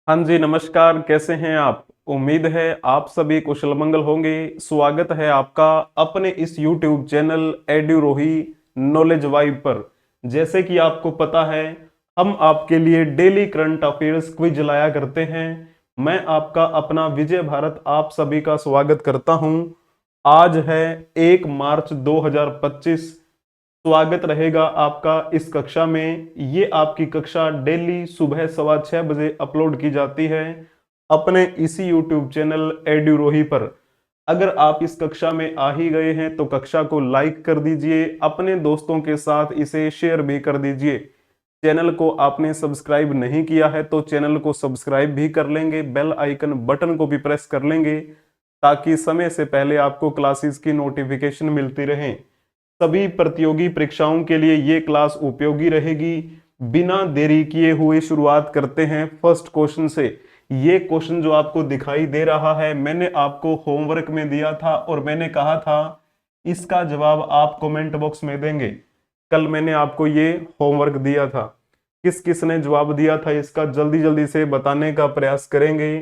हाँ जी, नमस्कार। कैसे हैं आप? उम्मीद है आप सभी कुशल मंगल होंगे। स्वागत है आपका अपने इस YouTube चैनल एड्यूरोही नॉलेज वाइब पर। जैसे कि आपको पता है, हम आपके लिए डेली करंट अफेयर्स क्विज लाया करते हैं। मैं आपका अपना विजय भारत आप सभी का स्वागत करता हूं। आज है 1 मार्च 2025। स्वागत रहेगा आपका इस कक्षा में। ये आपकी कक्षा डेली सुबह 6:15 बजे अपलोड की जाती है अपने इसी YouTube चैनल एड्यूरोही पर। अगर आप इस कक्षा में आ ही गए हैं तो कक्षा को लाइक कर दीजिए, अपने दोस्तों के साथ इसे शेयर भी कर दीजिए। चैनल को आपने सब्सक्राइब नहीं किया है तो चैनल को सब्सक्राइब भी कर लेंगे, बेल आइकन बटन को भी प्रेस कर लेंगे ताकि समय से पहले आपको क्लासेस की नोटिफिकेशन मिलती रहे। सभी प्रतियोगी परीक्षाओं के लिए ये क्लास उपयोगी रहेगी। बिना देरी किए हुए शुरुआत करते हैं फर्स्ट क्वेश्चन से। ये क्वेश्चन जो आपको दिखाई दे रहा है, मैंने आपको होमवर्क में दिया था और मैंने कहा था इसका जवाब आप कमेंट बॉक्स में देंगे। कल मैंने आपको ये होमवर्क दिया था। किस किस ने जवाब दिया था इसका जल्दी जल्दी से बताने का प्रयास करेंगे।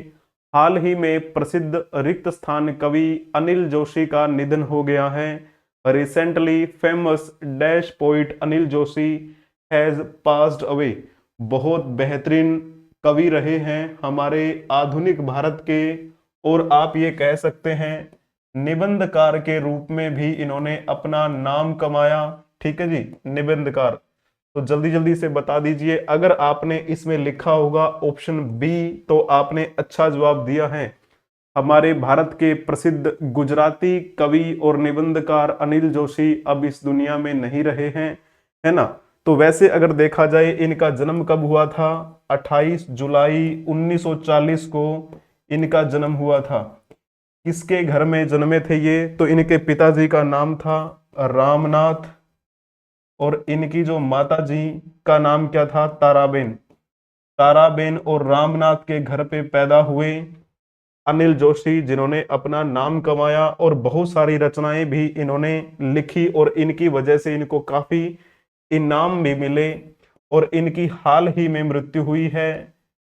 हाल ही में प्रसिद्ध रिक्त स्थान कवि अनिल जोशी का निधन हो गया है। Recently famous dash poet Anil Joshi has passed away. बहुत बेहतरीन कवि रहे हैं हमारे आधुनिक भारत के, और आप ये कह सकते हैं निबंधकार के रूप में भी इन्होंने अपना नाम कमाया। ठीक है जी, निबंधकार। तो जल्दी जल्दी से बता दीजिए। अगर आपने इसमें लिखा होगा ऑप्शन बी तो आपने अच्छा जवाब दिया है। हमारे भारत के प्रसिद्ध गुजराती कवि और निबंधकार अनिल जोशी अब इस दुनिया में नहीं रहे हैं, है ना। तो वैसे अगर देखा जाए इनका जन्म कब हुआ था? 28 जुलाई 1940 को इनका जन्म हुआ था। किसके घर में जन्मे थे ये? तो इनके पिताजी का नाम था रामनाथ, और इनकी जो माता जी का नाम क्या था? ताराबेन। ताराबेन और रामनाथ के घर पे पैदा हुए अनिल जोशी, जिन्होंने अपना नाम कमाया और बहुत सारी रचनाएं भी इन्होंने लिखी, और इनकी वजह से इनको काफी इनाम भी मिले। और इनकी हाल ही में मृत्यु हुई है।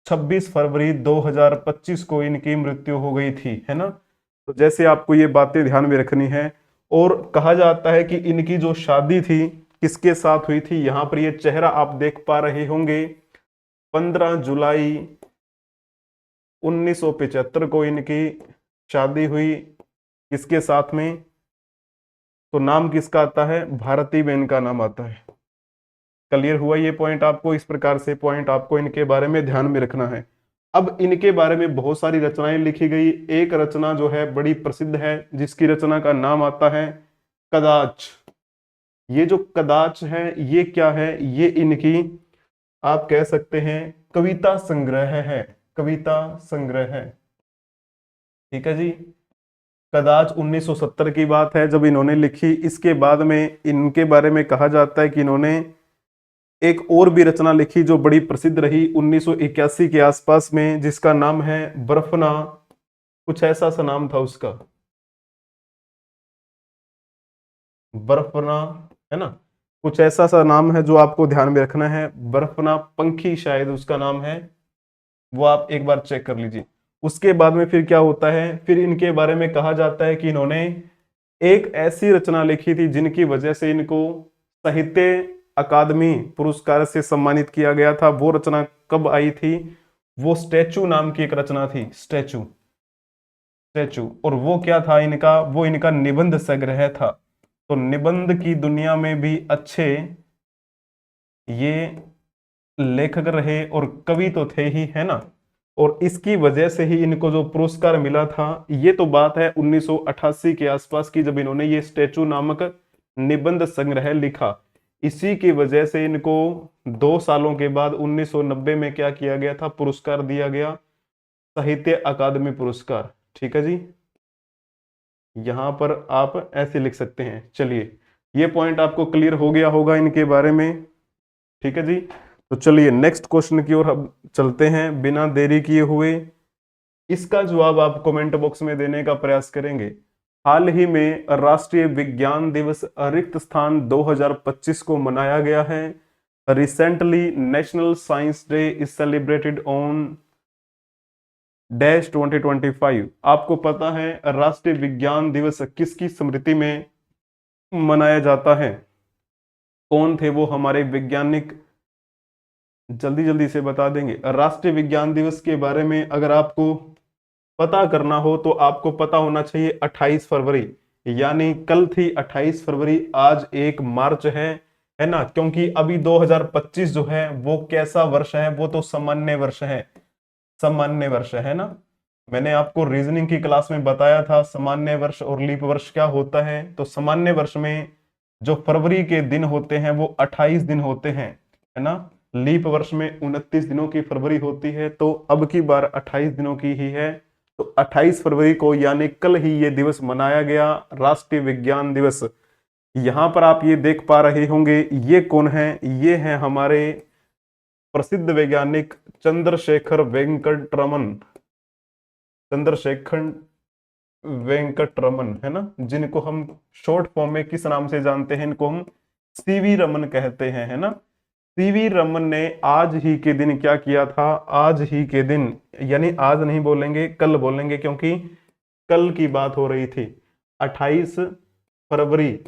26 फरवरी 2025 को इनकी मृत्यु हो गई थी, है ना। तो जैसे आपको ये बातें ध्यान में रखनी है। और कहा जाता है कि इनकी जो शादी थी किसके साथ हुई थी? यहां पर ये चेहरा आप देख पा रहे होंगे। 15 जुलाई 1975 को इनकी शादी हुई। किसके साथ में? तो नाम किसका आता है? भारती बहन का नाम आता है। क्लियर हुआ ये पॉइंट आपको? इस प्रकार से पॉइंट आपको इनके बारे में ध्यान में रखना है। अब इनके बारे में बहुत सारी रचनाएं लिखी गई। एक रचना जो है बड़ी प्रसिद्ध है, जिसकी रचना का नाम आता है कदाच। ये जो कदाच है ये क्या है? ये इनकी आप कह सकते हैं कविता संग्रह है। कविता संग्रह है। ठीक है जी। कदाच 1970 की बात है जब इन्होंने लिखी। इसके बाद में इनके बारे में कहा जाता है कि इन्होंने एक और भी रचना लिखी जो बड़ी प्रसिद्ध रही 1981 के आसपास में, जिसका नाम है बर्फना। कुछ ऐसा सा नाम था उसका, बर्फना, है ना। कुछ ऐसा सा नाम है जो आपको ध्यान में रखना है। बर्फना पंखी शायद उसका नाम है। वो आप एक बार चेक कर लीजिए। उसके बाद में फिर क्या होता है? फिर इनके बारे में कहा जाता है कि इन्होंने एक ऐसी रचना लिखी थी जिनकी वजह से इनको साहित्य अकादमी पुरस्कार से सम्मानित किया गया था। वो रचना कब आई थी? वो स्टैचू नाम की एक रचना थी। Statue, statue. और वो क्या था इनका? वो इनका निबंध संग्रह था। तो निबंध की दुनिया में भी अच्छे ये लेखक रहे और कवि तो थे ही, है ना। और इसकी वजह से ही इनको जो पुरस्कार मिला था, ये तो बात है 1988 के आसपास की, जब इन्होंने ये स्टैचू नामक निबंध संग्रह लिखा। इसी की वजह से इनको 2 सालों के बाद 1990 में क्या किया गया था? पुरस्कार दिया गया, साहित्य अकादमी पुरस्कार। ठीक है जी। यहां पर आप ऐसे लिख सकते हैं। चलिए, ये पॉइंट आपको क्लियर हो गया होगा इनके बारे में। ठीक है जी। तो चलिए नेक्स्ट क्वेश्चन की ओर हम चलते हैं बिना देरी किए हुए। इसका जवाब आप कमेंट बॉक्स में देने का प्रयास करेंगे। हाल ही में राष्ट्रीय विज्ञान दिवस रिक्त स्थान 2025 को मनाया गया है। Recently national science day is celebrated on dash 2025। आपको पता है राष्ट्रीय विज्ञान दिवस किसकी स्मृति में मनाया जाता है? कौन थे वो हमारे वैज्ञानिक? जल्दी जल्दी से बता देंगे। राष्ट्रीय विज्ञान दिवस के बारे में अगर आपको पता करना हो तो आपको पता होना चाहिए 28 फरवरी, यानी कल थी 28 फरवरी, आज 1 मार्च है ना? क्योंकि अभी 2025 जो है वो कैसा वर्ष है? वो तो सामान्य वर्ष है, सामान्य वर्ष है ना। मैंने आपको रीजनिंग की क्लास में बताया था सामान्य वर्ष और लीप वर्ष क्या होता है। तो सामान्य वर्ष में जो फरवरी के दिन होते हैं वो 28 दिन होते हैं, है ना। लीप वर्ष में 29 दिनों की फरवरी होती है, तो अब की बार 28 दिनों की ही है। तो 28 फरवरी को यानी कल ही ये दिवस मनाया गया, राष्ट्रीय विज्ञान दिवस। यहां पर आप ये देख पा रहे होंगे, ये कौन है? ये है हमारे प्रसिद्ध वैज्ञानिक चंद्रशेखर वेंकट रमन, चंद्रशेखर वेंकट रमन, है ना, जिनको हम शॉर्ट फॉर्म में किस नाम से जानते हैं? इनको हम सीवी रमन कहते हैं, है ना। सीवी रमन ने आज ही के दिन क्या किया था? आज ही के दिन, यानी आज नहीं बोलेंगे, कल बोलेंगे, क्योंकि कल की बात हो रही थी। 28 फरवरी,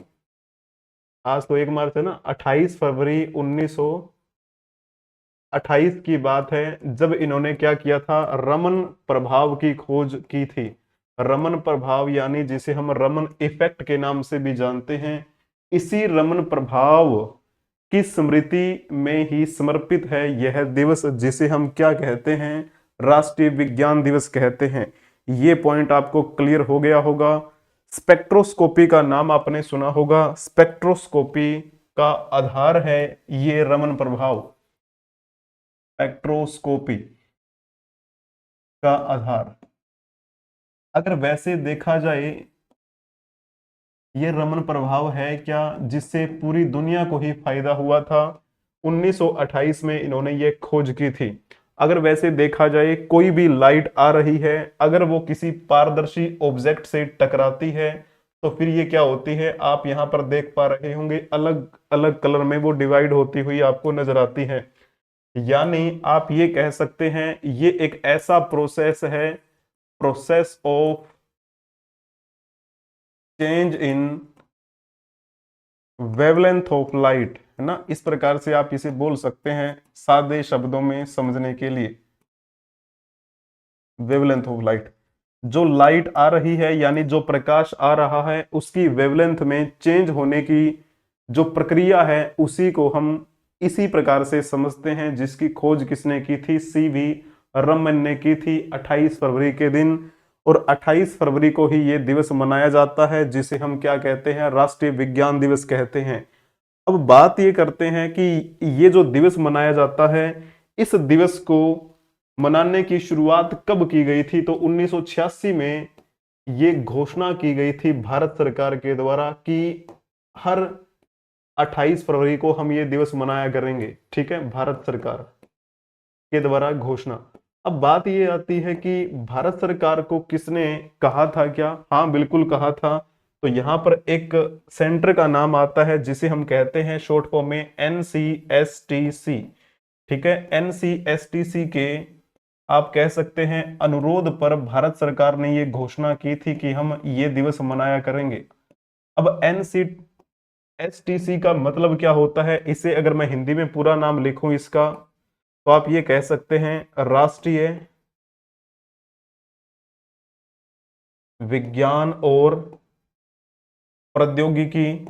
आज तो 1 मार्च है ना। 28 फरवरी 1928 की बात है जब इन्होंने क्या किया था? रमन प्रभाव की खोज की थी। रमन प्रभाव यानी जिसे हम रमन इफेक्ट के नाम से भी जानते हैं। इसी रमन प्रभाव की स्मृति में ही समर्पित है यह दिवस, जिसे हम क्या कहते हैं? राष्ट्रीय विज्ञान दिवस कहते हैं। ये पॉइंट आपको क्लियर हो गया होगा। स्पेक्ट्रोस्कोपी का नाम आपने सुना होगा। स्पेक्ट्रोस्कोपी का आधार है ये रमन प्रभाव। स्पेक्ट्रोस्कोपी का आधार, अगर वैसे देखा जाए, ये रमन प्रभाव है क्या जिससे पूरी दुनिया को ही फायदा हुआ था? 1928 में इन्होंने ये खोज की थी। अगर वैसे देखा जाए, कोई भी लाइट आ रही है, अगर वो किसी पारदर्शी ऑब्जेक्ट से टकराती है तो फिर ये क्या होती है? आप यहां पर देख पा रहे होंगे, अलग अलग कलर में वो डिवाइड होती हुई आपको नजर आती है। यानी आप ये कह सकते हैं ये एक ऐसा प्रोसेस है, process of change in wavelength of light, है ना। इस प्रकार से आप इसे बोल सकते हैं सादे शब्दों में समझने के लिए। वेवलेंथ ऑफ लाइट, जो लाइट आ रही है यानी जो प्रकाश आ रहा है उसकी वेवलेंथ में चेंज होने की जो प्रक्रिया है उसी को हम इसी प्रकार से समझते हैं, जिसकी खोज किसने की थी? सीवी रमन ने की थी 28 फरवरी के दिन। और 28 फरवरी को ही ये दिवस मनाया जाता है, जिसे हम क्या कहते हैं? राष्ट्रीय विज्ञान दिवस कहते हैं। अब बात ये करते हैं कि ये जो दिवस मनाया जाता है, इस दिवस को मनाने की शुरुआत कब की गई थी? तो 1986 में ये घोषणा की गई थी भारत सरकार के द्वारा कि हर 28 फरवरी को हम ये दिवस मनाया करेंगे। ठीक है, भारत सरकार के द्वारा घोषणा। अब बात ये आती है कि भारत सरकार को किसने कहा था? क्या? हाँ, बिल्कुल कहा था। तो यहां पर एक सेंटर का नाम आता है जिसे हम कहते हैं शॉर्ट फॉर्म में NCSTC। ठीक है, NCSTC के आप कह सकते हैं अनुरोध पर भारत सरकार ने ये घोषणा की थी कि हम ये दिवस मनाया करेंगे। अब NCSTC का मतलब क्या होता है? इसे अगर मैं हिंदी में पूरा नाम लिखूं इसका, तो आप ये कह सकते हैं राष्ट्रीय विज्ञान और प्रौद्योगिकी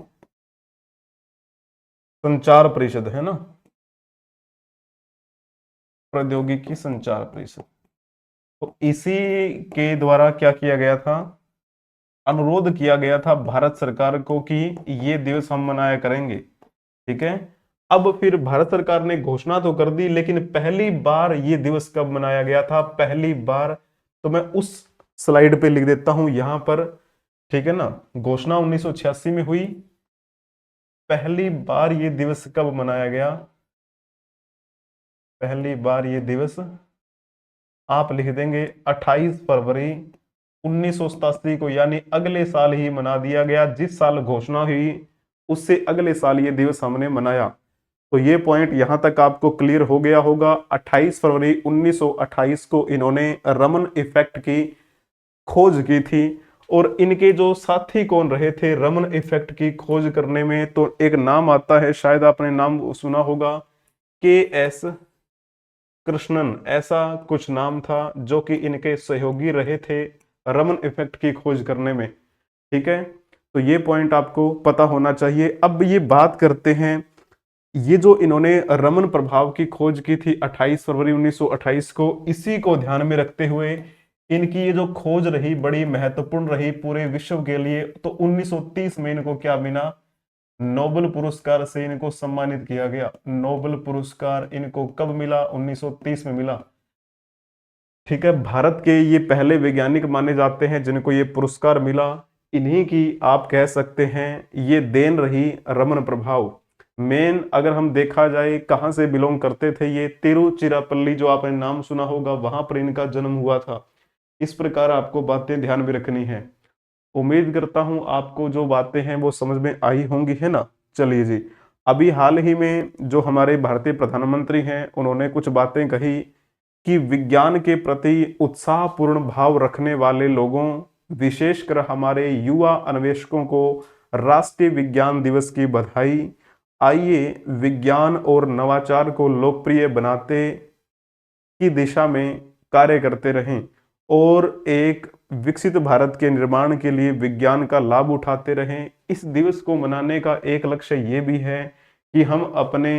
संचार परिषद, है ना, प्रौद्योगिकी संचार परिषद। तो इसी के द्वारा क्या किया गया था? अनुरोध किया गया था भारत सरकार को कि ये दिवस हम मनाया करेंगे। ठीक है, अब फिर भारत सरकार ने घोषणा तो कर दी, लेकिन पहली बार ये दिवस कब मनाया गया था? पहली बार, तो मैं उस स्लाइड पे लिख देता हूं यहां पर। ठीक है ना, घोषणा 1986 में हुई, पहली बार ये दिवस कब मनाया गया? पहली बार ये दिवस आप लिख देंगे 28 फरवरी 1987 को, यानी अगले साल ही मना दिया गया। जिस साल घोषणा हुई उससे अगले साल ये दिवस हमने मनाया। तो ये पॉइंट यहां तक आपको क्लियर हो गया होगा। 28 फरवरी 1928 को इन्होंने रमन इफेक्ट की खोज की थी। और इनके जो साथी कौन रहे थे रमन इफेक्ट की खोज करने में, तो एक नाम आता है, शायद आपने नाम सुना होगा, के एस कृष्णन, ऐसा कुछ नाम था, जो कि इनके सहयोगी रहे थे रमन इफेक्ट की खोज करने में। ठीक है, तो ये पॉइंट आपको पता होना चाहिए। अब ये बात करते हैं, ये जो इन्होंने रमन प्रभाव की खोज की थी 28 फरवरी 1928 को, इसी को ध्यान में रखते हुए इनकी ये जो खोज रही बड़ी महत्वपूर्ण रही पूरे विश्व के लिए। तो 1930 में इनको क्या मिला, नोबेल पुरस्कार से इनको सम्मानित किया गया। नोबेल पुरस्कार इनको कब मिला, 1930 में मिला। ठीक है, भारत के ये पहले वैज्ञानिक माने जाते हैं जिनको ये पुरस्कार मिला। इन्हीं की आप कह सकते हैं ये देन रही रमन प्रभाव। मेन अगर हम देखा जाए कहां से बिलोंग करते थे, ये तिरुचिरापल्ली, जो आपने नाम सुना होगा, वहां पर इनका जन्म हुआ था। इस प्रकार आपको बातें ध्यान में रखनी है। उम्मीद करता हूं आपको जो बातें हैं वो समझ में आई होंगी, है ना। चलिए जी, अभी हाल ही में जो हमारे भारतीय प्रधानमंत्री हैं उन्होंने कुछ बातें कही कि विज्ञान के प्रति उत्साहपूर्ण भाव रखने वाले लोगों, विशेषकर हमारे युवा अन्वेषकों को राष्ट्रीय विज्ञान दिवस की बधाई। आइए विज्ञान और नवाचार को लोकप्रिय बनाते की दिशा में कार्य करते रहें और एक विकसित भारत के निर्माण के लिए विज्ञान का लाभ उठाते रहें। इस दिवस को मनाने का एक लक्ष्य ये भी है कि हम अपने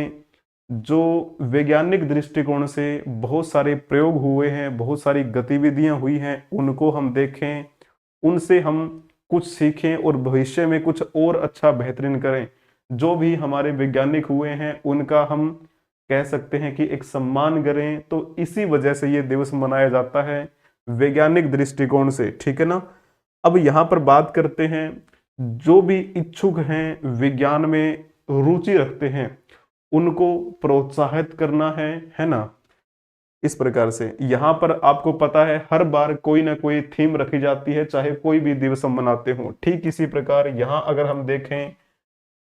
जो वैज्ञानिक दृष्टिकोण से बहुत सारे प्रयोग हुए हैं, बहुत सारी गतिविधियां हुई हैं, उनको हम देखें, उनसे हम कुछ सीखें और भविष्य में कुछ और अच्छा बेहतरीन करें। जो भी हमारे वैज्ञानिक हुए हैं उनका हम कह सकते हैं कि एक सम्मान करें। तो इसी वजह से ये दिवस मनाया जाता है वैज्ञानिक दृष्टिकोण से। ठीक है ना। अब यहाँ पर बात करते हैं, जो भी इच्छुक हैं विज्ञान में रुचि रखते हैं उनको प्रोत्साहित करना है ना। इस प्रकार से यहाँ पर आपको पता है हर बार कोई ना कोई थीम रखी जाती है, चाहे कोई भी दिवस हम मनाते हो। ठीक इसी प्रकार यहाँ अगर हम देखें,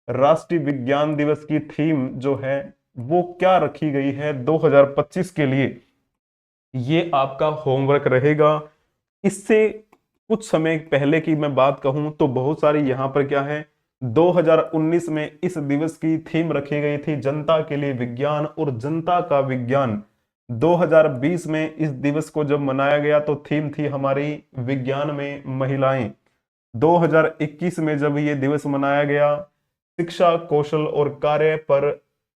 राष्ट्रीय विज्ञान दिवस की थीम जो है वो क्या रखी गई है 2025 के लिए, ये आपका होमवर्क रहेगा। इससे कुछ समय पहले की मैं बात कहूं तो बहुत सारी यहां पर क्या है, 2019 में इस दिवस की थीम रखी गई थी जनता के लिए विज्ञान और जनता का विज्ञान। 2020 में इस दिवस को जब मनाया गया तो थीम थी हमारी विज्ञान में महिलाएं। 2021 में जब ये दिवस मनाया गया, शिक्षा कौशल और कार्य पर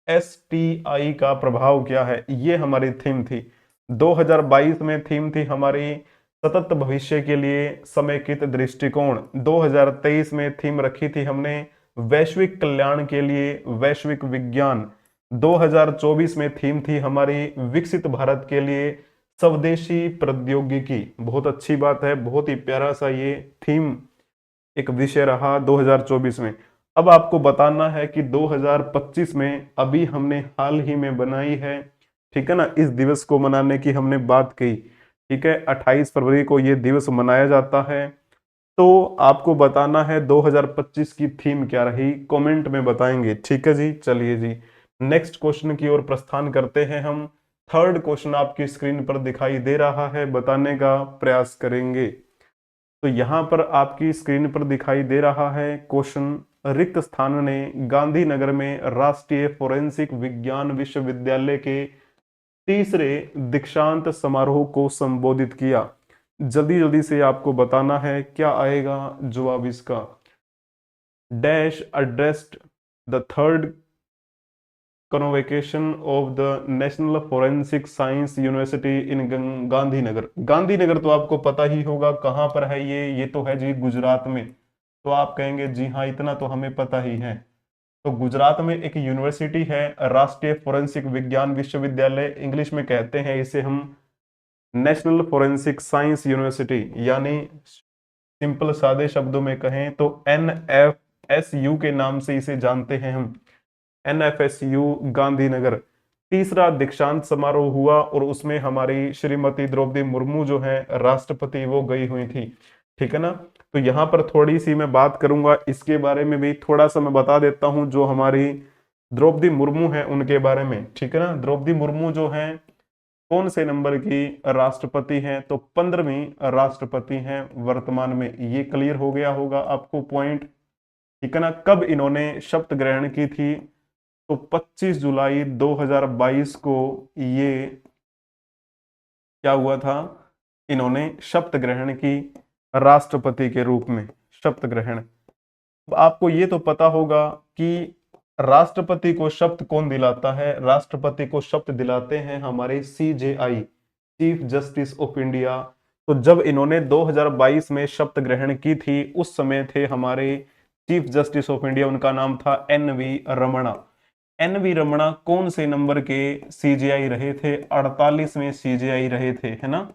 STI का प्रभाव क्या है, ये हमारी थीम थी। 2022 में थीम थी हमारी सतत भविष्य के लिए समेकित दृष्टिकोण। 2023 में थीम रखी थी हमने वैश्विक कल्याण के लिए वैश्विक विज्ञान। 2024 में थीम थी हमारी विकसित भारत के लिए स्वदेशी प्रौद्योगिकी। बहुत अच्छी बात है, बहुत ही प्यारा सा ये थीम एक विषय रहा 2024 में। अब आपको बताना है कि 2025 में अभी हमने हाल ही में बनाई है, ठीक है ना, इस दिवस को मनाने की हमने बात की। ठीक है, 28 फरवरी को ये दिवस मनाया जाता है। तो आपको बताना है 2025 की थीम क्या रही, कमेंट में बताएंगे। ठीक है जी, चलिए जी नेक्स्ट क्वेश्चन की ओर प्रस्थान करते हैं हम। थर्ड क्वेश्चन आपकी स्क्रीन पर दिखाई दे रहा है, बताने का प्रयास करेंगे। तो यहां पर आपकी स्क्रीन पर दिखाई दे रहा है क्वेश्चन, रिक्त स्थान ने गांधीनगर में राष्ट्रीय फोरेंसिक विज्ञान विश्वविद्यालय के तीसरे दीक्षांत समारोह को संबोधित किया। जल्दी जल्दी से आपको बताना है क्या आएगा जवाब इसका। Dash addressed the third convocation of the national forensic science university in Gandhinagar. Gandhinagar तो आपको पता ही होगा कहां पर है, ये तो है जी गुजरात में। तो आप कहेंगे जी हाँ इतना तो हमें पता ही है। तो गुजरात में एक यूनिवर्सिटी है राष्ट्रीय फोरेंसिक विज्ञान विश्वविद्यालय, इंग्लिश में कहते हैं इसे हम नेशनल फोरेंसिक साइंस यूनिवर्सिटी, यानी सिंपल सादे शब्दों में कहें तो NFSU के नाम से इसे जानते हैं हम, NFSU गांधीनगर। तीसरा दीक्षांत समारोह हुआ और उसमें हमारी श्रीमती द्रौपदी मुर्मू जो है राष्ट्रपति, वो गई हुई थी। ठीक है ना। तो यहाँ पर थोड़ी सी मैं बात करूंगा इसके बारे में भी, थोड़ा सा मैं बता देता हूं जो हमारी द्रौपदी मुर्मू है उनके बारे में, ठीक है ना। द्रौपदी मुर्मू जो है कौन से नंबर की राष्ट्रपति हैं, तो 15वीं राष्ट्रपति हैं वर्तमान में। ये क्लियर हो गया होगा आपको पॉइंट, ठीक है ना। कब इन्होंने शपथ ग्रहण की थी, तो 25 जुलाई 2022 को ये क्या हुआ था, इन्होंने शपथ ग्रहण की राष्ट्रपति के रूप में, शपथ ग्रहण। अब आपको ये तो पता होगा कि राष्ट्रपति को शपथ कौन दिलाता है। राष्ट्रपति को शपथ दिलाते हैं हमारे CJI, chief justice of India. तो जब इन्होंने 2022 में शपथ ग्रहण की थी, उस समय थे हमारे चीफ जस्टिस ऑफ इंडिया, उनका नाम था एन.वी. रमणा। एन.वी. रमणा कौन से नंबर के सीजेआई रहे थे, 48वें सीजेआई रहे थे, है ना।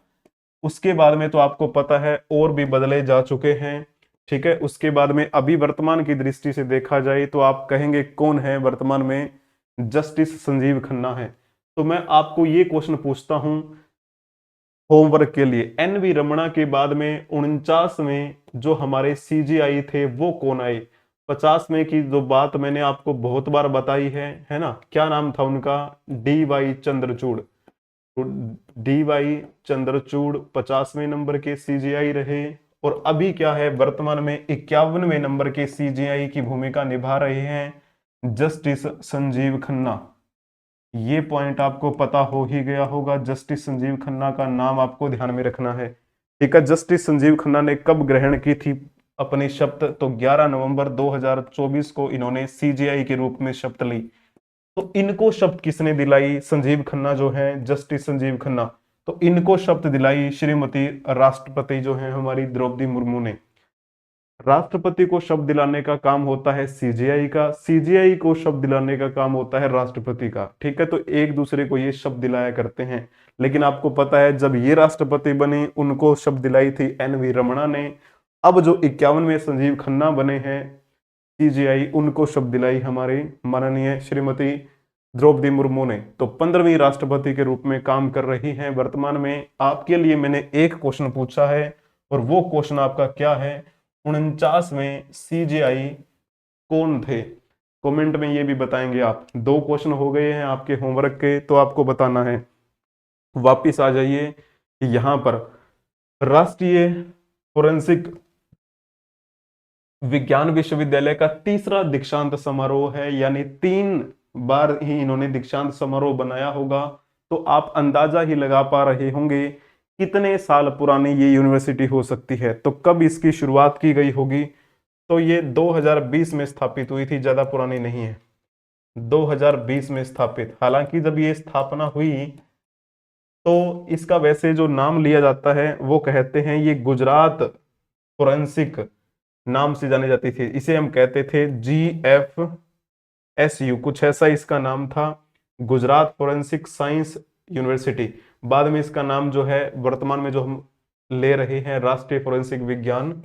उसके बाद में तो आपको पता है और भी बदले जा चुके हैं, ठीक है। उसके बाद में अभी वर्तमान की दृष्टि से देखा जाए तो आप कहेंगे कौन है वर्तमान में, जस्टिस संजीव खन्ना है। तो मैं आपको ये क्वेश्चन पूछता हूं होमवर्क के लिए, एन.वी. रमणा के बाद में 49वें जो हमारे सीजीआई थे वो कौन आए। 50 में की जो बात मैंने आपको बहुत बार बताई है ना, क्या नाम था उनका, डी.वाई. चंद्रचूड़। तो डी.वाई. चंद्रचूड़ 50वें नंबर के सीजीआई रहे। और अभी क्या है, वर्तमान में 51वें नंबर के सीजीआई की भूमिका निभा रहे हैं जस्टिस संजीव खन्ना। ये पॉइंट आपको पता हो ही गया होगा, जस्टिस संजीव खन्ना का नाम आपको ध्यान में रखना है, ठीक है। जस्टिस संजीव खन्ना ने कब ग्रहण की थी अपनी शपथ, तो 11 नवंबर 2024 को इन्होंने सीजीआई के रूप में शपथ ली। तो इनको शपथ किसने दिलाई, संजीव खन्ना जो है, जस्टिस संजीव खन्ना। तो इनको शपथ दिलाई श्रीमती राष्ट्रपति जो है हमारी द्रौपदी मुर्मू ने। राष्ट्रपति को शब्द दिलाने का काम होता है सीजीआई का, सीजीआई को शब्द दिलाने का काम होता है राष्ट्रपति का, ठीक है। तो एक दूसरे को ये शब्द दिलाया करते हैं। लेकिन आपको पता है जब ये राष्ट्रपति बने उनको शब्द दिलाई थी एन.वी. रमणा ने। अब जो 51वें संजीव खन्ना बने हैं सीजीआई, उनको शब्द दिलाई हमारी माननीय श्रीमती द्रौपदी मुर्मू ने। तो 15वीं राष्ट्रपति के रूप में काम कर रही हैं वर्तमान में। आपके लिए मैंने एक क्वेश्चन पूछा है और वो क्वेश्चन आपका क्या है, 49वें सीजीआई कौन थे। कमेंट में ये भी बताएंगे आप। दो क्वेश्चन हो गए हैं आपके होमवर्क के, तो आपको बताना है। वापिस आ जाइए यहां पर, राष्ट्रीय फोरेंसिक विज्ञान विश्वविद्यालय का तीसरा दीक्षांत समारोह है, यानी 3 बार ही इन्होंने दीक्षांत समारोह बनाया होगा। तो आप अंदाजा ही लगा पा रहे होंगे कितने साल पुरानी ये यूनिवर्सिटी हो सकती है। तो कब इसकी शुरुआत की गई होगी, तो ये 2020 में स्थापित हुई थी, ज्यादा पुरानी नहीं है, 2020 में स्थापित। हालांकि जब ये स्थापना हुई तो इसका वैसे जो नाम लिया जाता है वो कहते हैं ये गुजरात फोरेंसिक नाम से जानी जाती थी। इसे हम कहते थे GFSU, कुछ ऐसा इसका नाम था, गुजरात फोरेंसिक साइंस यूनिवर्सिटी। बाद में इसका नाम जो है वर्तमान में जो हम ले रहे हैं राष्ट्रीय फोरेंसिक विज्ञान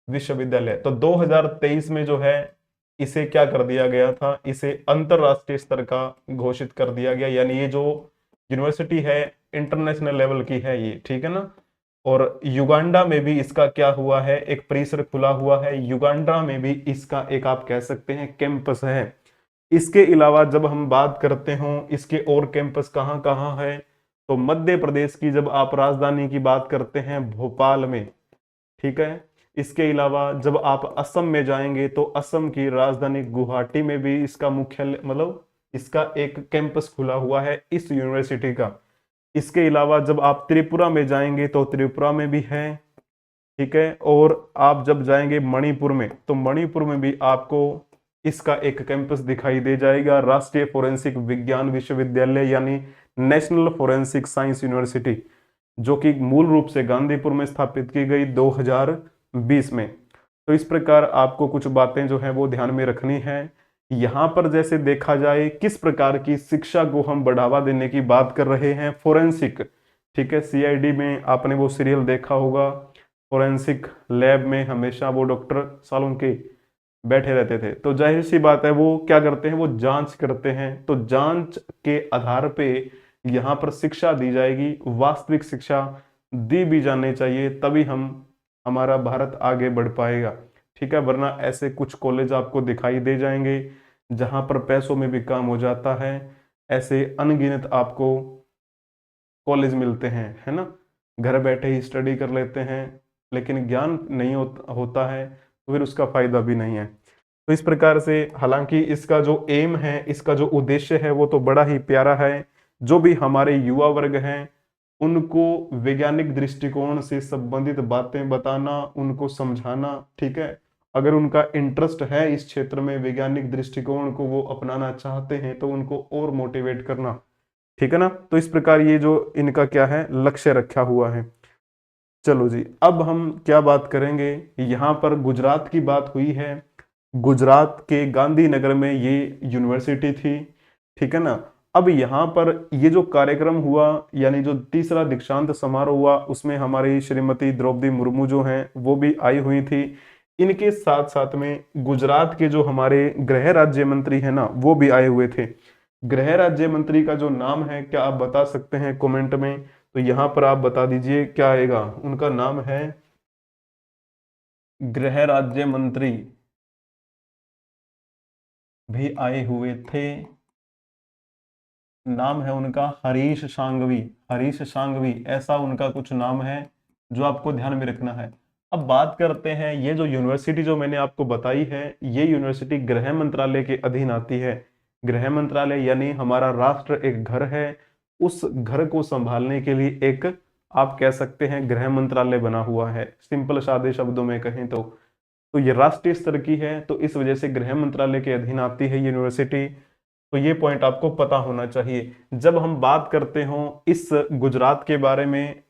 विश्वविद्यालय। तो 2023 में जो है इसे क्या कर दिया गया था, इसे अंतरराष्ट्रीय स्तर का घोषित कर दिया गया। यानी ये जो यूनिवर्सिटी है इंटरनेशनल लेवल की है ये, ठीक है ना। और युगांडा में भी इसका क्या हुआ है, एक परिसर खुला हुआ है। युगांडा में भी इसका एक आप कह सकते हैं कैंपस है। इसके अलावा जब हम बात करते हो इसके और कैंपस कहाँ कहाँ है, तो मध्य प्रदेश की जब आप राजधानी की बात करते हैं भोपाल में, ठीक है। इसके अलावा जब आप असम में जाएंगे तो असम की राजधानी गुवाहाटी में भी इसका मुख्यालय, मतलब इसका एक कैंपस खुला हुआ है इस यूनिवर्सिटी का। इसके अलावा जब आप त्रिपुरा में जाएंगे तो त्रिपुरा में भी है, ठीक है। और आप जब जाएंगे मणिपुर में तो मणिपुर में भी आपको इसका एक कैंपस दिखाई दे जाएगा, राष्ट्रीय फोरेंसिक विज्ञान विश्वविद्यालय यानी नेशनल फोरेंसिक साइंस यूनिवर्सिटी, जो कि मूल रूप से गांधीपुर में स्थापित की गई 2020 में। तो इस प्रकार आपको कुछ बातें जो है वो ध्यान में रखनी है। यहाँ पर जैसे देखा जाए किस प्रकार की शिक्षा को हम बढ़ावा देने की बात कर रहे हैं, फोरेंसिक, ठीक है। सीआईडी में आपने वो सीरियल देखा होगा, फोरेंसिक लैब में हमेशा वो डॉक्टर सालुंके बैठे रहते थे। तो जाहिर सी बात है वो क्या करते हैं, वो जांच करते हैं। तो जांच के आधार पे यहाँ पर शिक्षा दी जाएगी, वास्तविक शिक्षा दी भी जानी चाहिए, तभी हम हमारा भारत आगे बढ़ पाएगा, ठीक है। वरना ऐसे कुछ कॉलेज आपको दिखाई दे जाएंगे जहां पर पैसों में भी काम हो जाता है। ऐसे अनगिनत आपको कॉलेज मिलते हैं, है ना, घर बैठे ही स्टडी कर लेते हैं, लेकिन ज्ञान नहीं होता है तो फिर उसका फायदा भी नहीं है। तो इस प्रकार से हालांकि इसका जो एम है, इसका जो उद्देश्य है वो तो बड़ा ही प्यारा है। जो भी हमारे युवा वर्ग हैं उनको वैज्ञानिक दृष्टिकोण से संबंधित बातें बताना, उनको समझाना, ठीक है। अगर उनका इंटरेस्ट है इस क्षेत्र में, वैज्ञानिक दृष्टिकोण को वो अपनाना चाहते हैं, तो उनको और मोटिवेट करना, ठीक है ना। तो इस प्रकार ये जो इनका क्या है, लक्ष्य रखा हुआ है। चलो जी, अब हम क्या बात करेंगे, यहाँ पर गुजरात की बात हुई है। गुजरात के गांधीनगर में ये यूनिवर्सिटी थी, ठीक है ना। अब यहाँ पर ये जो कार्यक्रम हुआ, यानी जो तीसरा दीक्षांत समारोह हुआ, उसमें हमारी श्रीमती द्रौपदी मुर्मू जो हैं वो भी आई हुई थी। इनके साथ साथ में गुजरात के जो हमारे गृह राज्य मंत्री है ना, वो भी आए हुए थे। गृह राज्य मंत्री का जो नाम है, क्या आप बता सकते हैं कमेंट में? तो यहां पर आप बता दीजिए क्या आएगा। उनका नाम है, गृह राज्य मंत्री भी आए हुए थे, नाम है उनका हरीश सांघवी। हरीश सांघवी ऐसा उनका कुछ नाम है जो आपको ध्यान में रखना है। अब बात करते हैं, ये जो यूनिवर्सिटी जो मैंने आपको बताई है, ये यूनिवर्सिटी गृह मंत्रालय के अधीन आती है। गृह मंत्रालय यानी हमारा राष्ट्र एक घर है, उस घर को संभालने के लिए एक, आप कह सकते हैं, गृह मंत्रालय बना हुआ है। सिंपल सादे शब्दों में कहें तो ये राष्ट्रीय स्तर की है, तो इस वजह से गृह मंत्रालय के अधीन आती है यूनिवर्सिटी। तो ये पॉइंट आपको पता होना चाहिए। जब हम बात करते हो इस गुजरात के बारे में,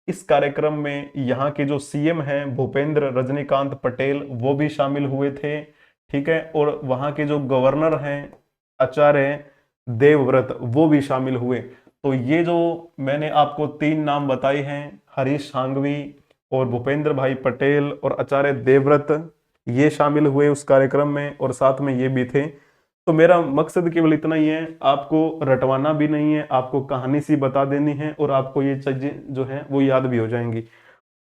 इस कार्यक्रम में यहाँ के जो सीएम हैं भूपेंद्र रजनीकांत पटेल, वो भी शामिल हुए थे, ठीक है। और वहाँ के जो गवर्नर हैं आचार्य देवव्रत, वो भी शामिल हुए। तो ये जो मैंने आपको तीन नाम बताए हैं, हरीश सांघवी और भूपेंद्र भाई पटेल और आचार्य देवव्रत, ये शामिल हुए उस कार्यक्रम में, और साथ में ये भी थे। तो मेरा मकसद केवल इतना ही है, आपको रटवाना भी नहीं है, आपको कहानी सी बता देनी है, और आपको ये चीजें जो है वो याद भी हो जाएंगी।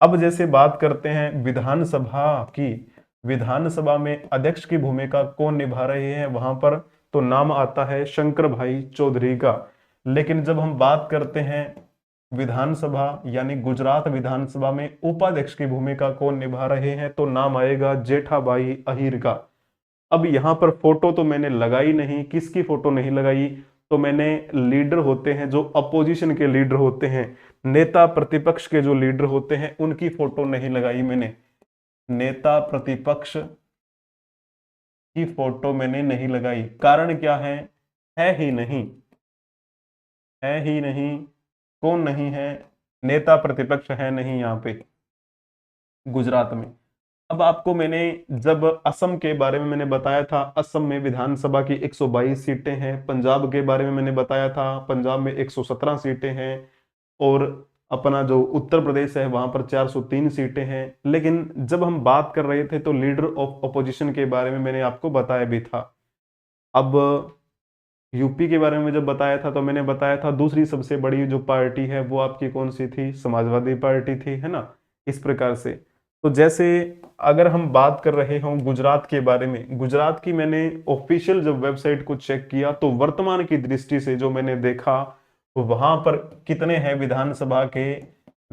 अब जैसे बात करते हैं विधानसभा की, विधानसभा में अध्यक्ष की भूमिका कौन निभा रहे हैं वहां पर, तो नाम आता है शंकर भाई चौधरी का। लेकिन जब हम बात करते हैं विधानसभा यानी गुजरात विधानसभा में उपाध्यक्ष की भूमिका कौन निभा रहे हैं, तो नाम आएगा जेठाभाई अहीर का। अब यहां पर फोटो तो मैंने लगाई नहीं, किसकी फोटो नहीं लगाई, तो मैंने लीडर होते हैं जो अपोजिशन के लीडर होते हैं, नेता प्रतिपक्ष के जो लीडर होते हैं, उनकी फोटो नहीं लगाई मैंने। नेता प्रतिपक्ष की फोटो मैंने नहीं लगाई, कारण क्या है ही नहीं, है ही नहीं। कौन नहीं है? नेता प्रतिपक्ष है नहीं यहाँ पे गुजरात में। अब आपको मैंने जब असम के बारे में मैंने बताया था, असम में विधानसभा की 122 सीटें हैं। पंजाब के बारे में मैंने बताया था, पंजाब में 117 सीटें हैं। और अपना जो उत्तर प्रदेश है वहां पर 403 सीटें हैं। लेकिन जब हम बात कर रहे थे तो लीडर ऑफ अपोजिशन के बारे में मैंने आपको बताया भी था। अब यूपी के बारे में जब बताया था तो मैंने बताया था दूसरी सबसे बड़ी जो पार्टी है वो आपकी कौन सी थी, समाजवादी पार्टी थी, है ना। इस प्रकार से, तो जैसे अगर हम बात कर रहे हों गुजरात के बारे में, गुजरात की मैंने ऑफिशियल जब वेबसाइट को चेक किया तो वर्तमान की दृष्टि से जो मैंने देखा, तो वहां पर कितने हैं विधानसभा के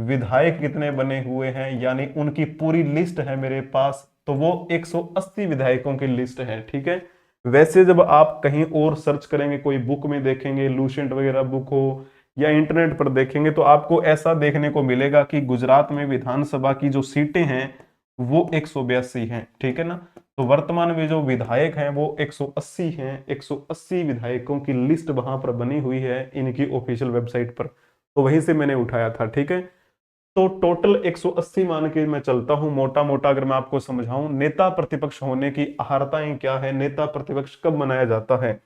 विधायक, कितने बने हुए हैं, यानी उनकी पूरी लिस्ट है मेरे पास, तो वो 180 विधायकों की लिस्ट है, ठीक है। वैसे जब आप कहीं और सर्च करेंगे, कोई बुक में देखेंगे, लूसेंट वगैरह बुक हो या इंटरनेट पर देखेंगे, तो आपको ऐसा देखने को मिलेगा कि गुजरात में विधानसभा की जो सीटें हैं वो 182 हैं, ठीक है ना। तो वर्तमान में जो विधायक हैं वो 180 हैं। 180 विधायकों की लिस्ट वहां पर बनी हुई है इनकी ऑफिशियल वेबसाइट पर, तो वहीं से मैंने उठाया था, ठीक है। तो टोटल 180 मान के मैं चलता हूं, मोटा मोटा अगर मैं आपको समझाऊं, नेता प्रतिपक्ष होने की अहर्ताएं क्या है, नेता प्रतिपक्ष कब बनाया जाता है।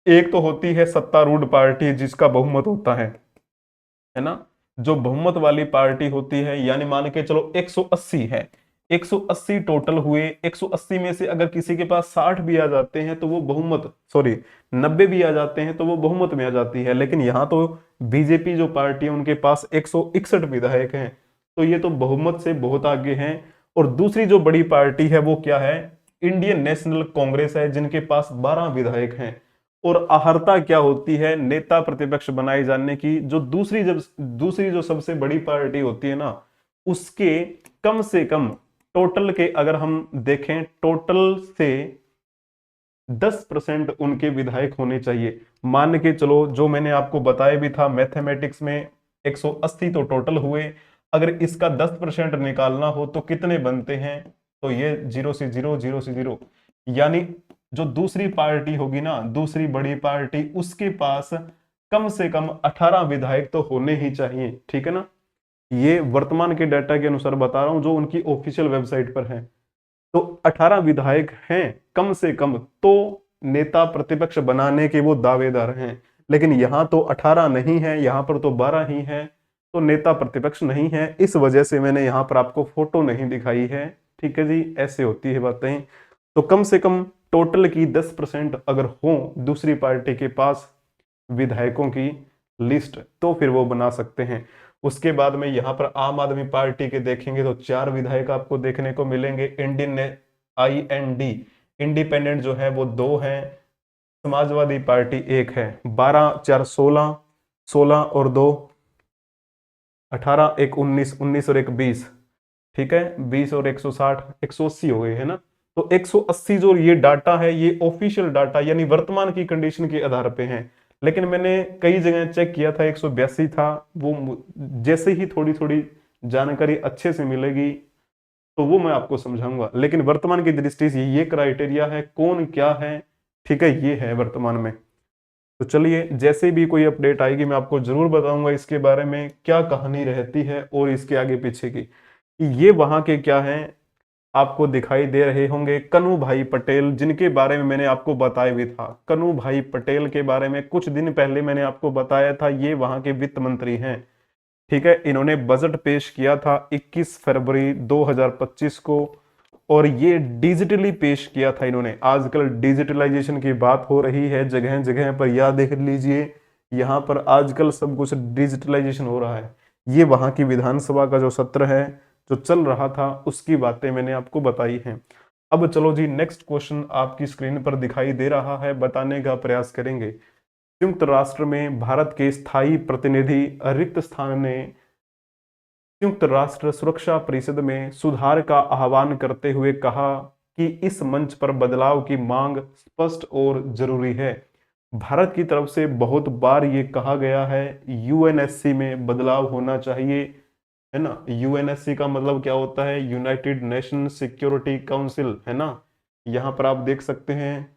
एक तो होती है सत्तारूढ़ पार्टी जिसका बहुमत होता है ना। जो बहुमत वाली पार्टी होती है, यानी मान के चलो 180 है, 180 टोटल हुए, 180 में से अगर किसी के पास 60 भी आ जाते हैं तो वो बहुमत, सॉरी 90 भी आ जाते हैं तो वो बहुमत में आ जाती है। लेकिन यहाँ तो बीजेपी जो पार्टी है उनके पास 161 विधायक हैं, तो ये तो बहुमत से बहुत आगे हैं। और दूसरी जो बड़ी पार्टी है वो क्या है, इंडियन नेशनल कांग्रेस है जिनके पास 12 विधायक हैं। और अहर्ता क्या होती है नेता प्रतिपक्ष बनाए जाने की, जो दूसरी जो सबसे बड़ी पार्टी होती है ना, उसके कम से कम टोटल के अगर हम देखें टोटल से 10% उनके विधायक होने चाहिए। मान के चलो जो मैंने आपको बताया भी था मैथमेटिक्स में 180 तो टोटल हुए, अगर इसका 10% निकालना हो तो कितने बनते हैं, तो ये 0 से 0 0 से 0, यानी जो दूसरी पार्टी होगी ना, दूसरी बड़ी पार्टी, उसके पास कम से कम 18 विधायक तो होने ही चाहिए। ठीक है ना, ये वर्तमान के डाटा के अनुसार बता रहा हूं जो उनकी ऑफिशियल वेबसाइट पर है। तो 18 विधायक हैं कम से कम, तो नेता प्रतिपक्ष बनाने के वो दावेदार हैं। लेकिन यहां तो 18 नहीं है, यहां पर तो 12 ही है, तो नेता प्रतिपक्ष नहीं है। इस वजह से मैंने यहां पर आपको फोटो नहीं दिखाई है। ठीक है जी, ऐसे होती है बातें। तो कम से कम टोटल की 10% अगर हो दूसरी पार्टी के पास विधायकों की लिस्ट, तो फिर वो बना सकते हैं। उसके बाद में यहाँ पर आम आदमी पार्टी के देखेंगे तो 4 विधायक आपको देखने को मिलेंगे। इंडियन ने IND इंडिपेंडेंट जो है वो 2 है, समाजवादी पार्टी 1 है। 12 4 16, 16 और 2 18, एक 19, 19 और एक 20। ठीक है, 20 और 160, 180 हो गए है ना। तो 180 जो ये डाटा है ये ऑफिशियल डाटा यानी वर्तमान की कंडीशन के आधार पे है। लेकिन मैंने कई जगह चेक किया था 182 था। वो जैसे ही थोड़ी थोड़ी जानकारी अच्छे से मिलेगी तो वो मैं आपको समझाऊंगा। लेकिन वर्तमान की दृष्टि से ये क्राइटेरिया है, कौन क्या है, ठीक है, ये है वर्तमान में। तो चलिए, जैसे भी कोई अपडेट आएगी मैं आपको जरूर बताऊंगा इसके बारे में क्या कहानी रहती है और इसके आगे पीछे की। ये वहां के क्या हैं आपको दिखाई दे रहे होंगे, कन्हू भाई पटेल, जिनके बारे में मैंने आपको बताया भी था। कन्हू भाई पटेल के बारे में कुछ दिन पहले मैंने आपको बताया था, ये वहां के वित्त मंत्री हैं। ठीक है, इन्होंने बजट पेश किया था 21 फरवरी 2025 को, और ये डिजिटली पेश किया था इन्होंने। आजकल डिजिटलाइजेशन की बात हो रही है जगह जगह पर, यह देख लीजिए यहाँ पर आजकल सब कुछ डिजिटलाइजेशन हो रहा है। ये वहां की विधानसभा का जो सत्र है जो चल रहा था उसकी बातें मैंने आपको बताई हैं। अब चलो जी, नेक्स्ट क्वेश्चन आपकी स्क्रीन पर दिखाई दे रहा है, बताने का प्रयास करेंगे। संयुक्त राष्ट्र में भारत के स्थायी प्रतिनिधि रिक्त स्थान ने संयुक्त राष्ट्र सुरक्षा परिषद में सुधार का आह्वान करते हुए कहा कि इस मंच पर बदलाव की मांग स्पष्ट और जरूरी है। भारत की तरफ से बहुत बार ये कहा गया है UNSC में बदलाव होना चाहिए, है ना। UNSC का मतलब क्या होता है, यूनाइटेड नेशन सिक्योरिटी काउंसिल, है ना। यहाँ पर आप देख सकते हैं।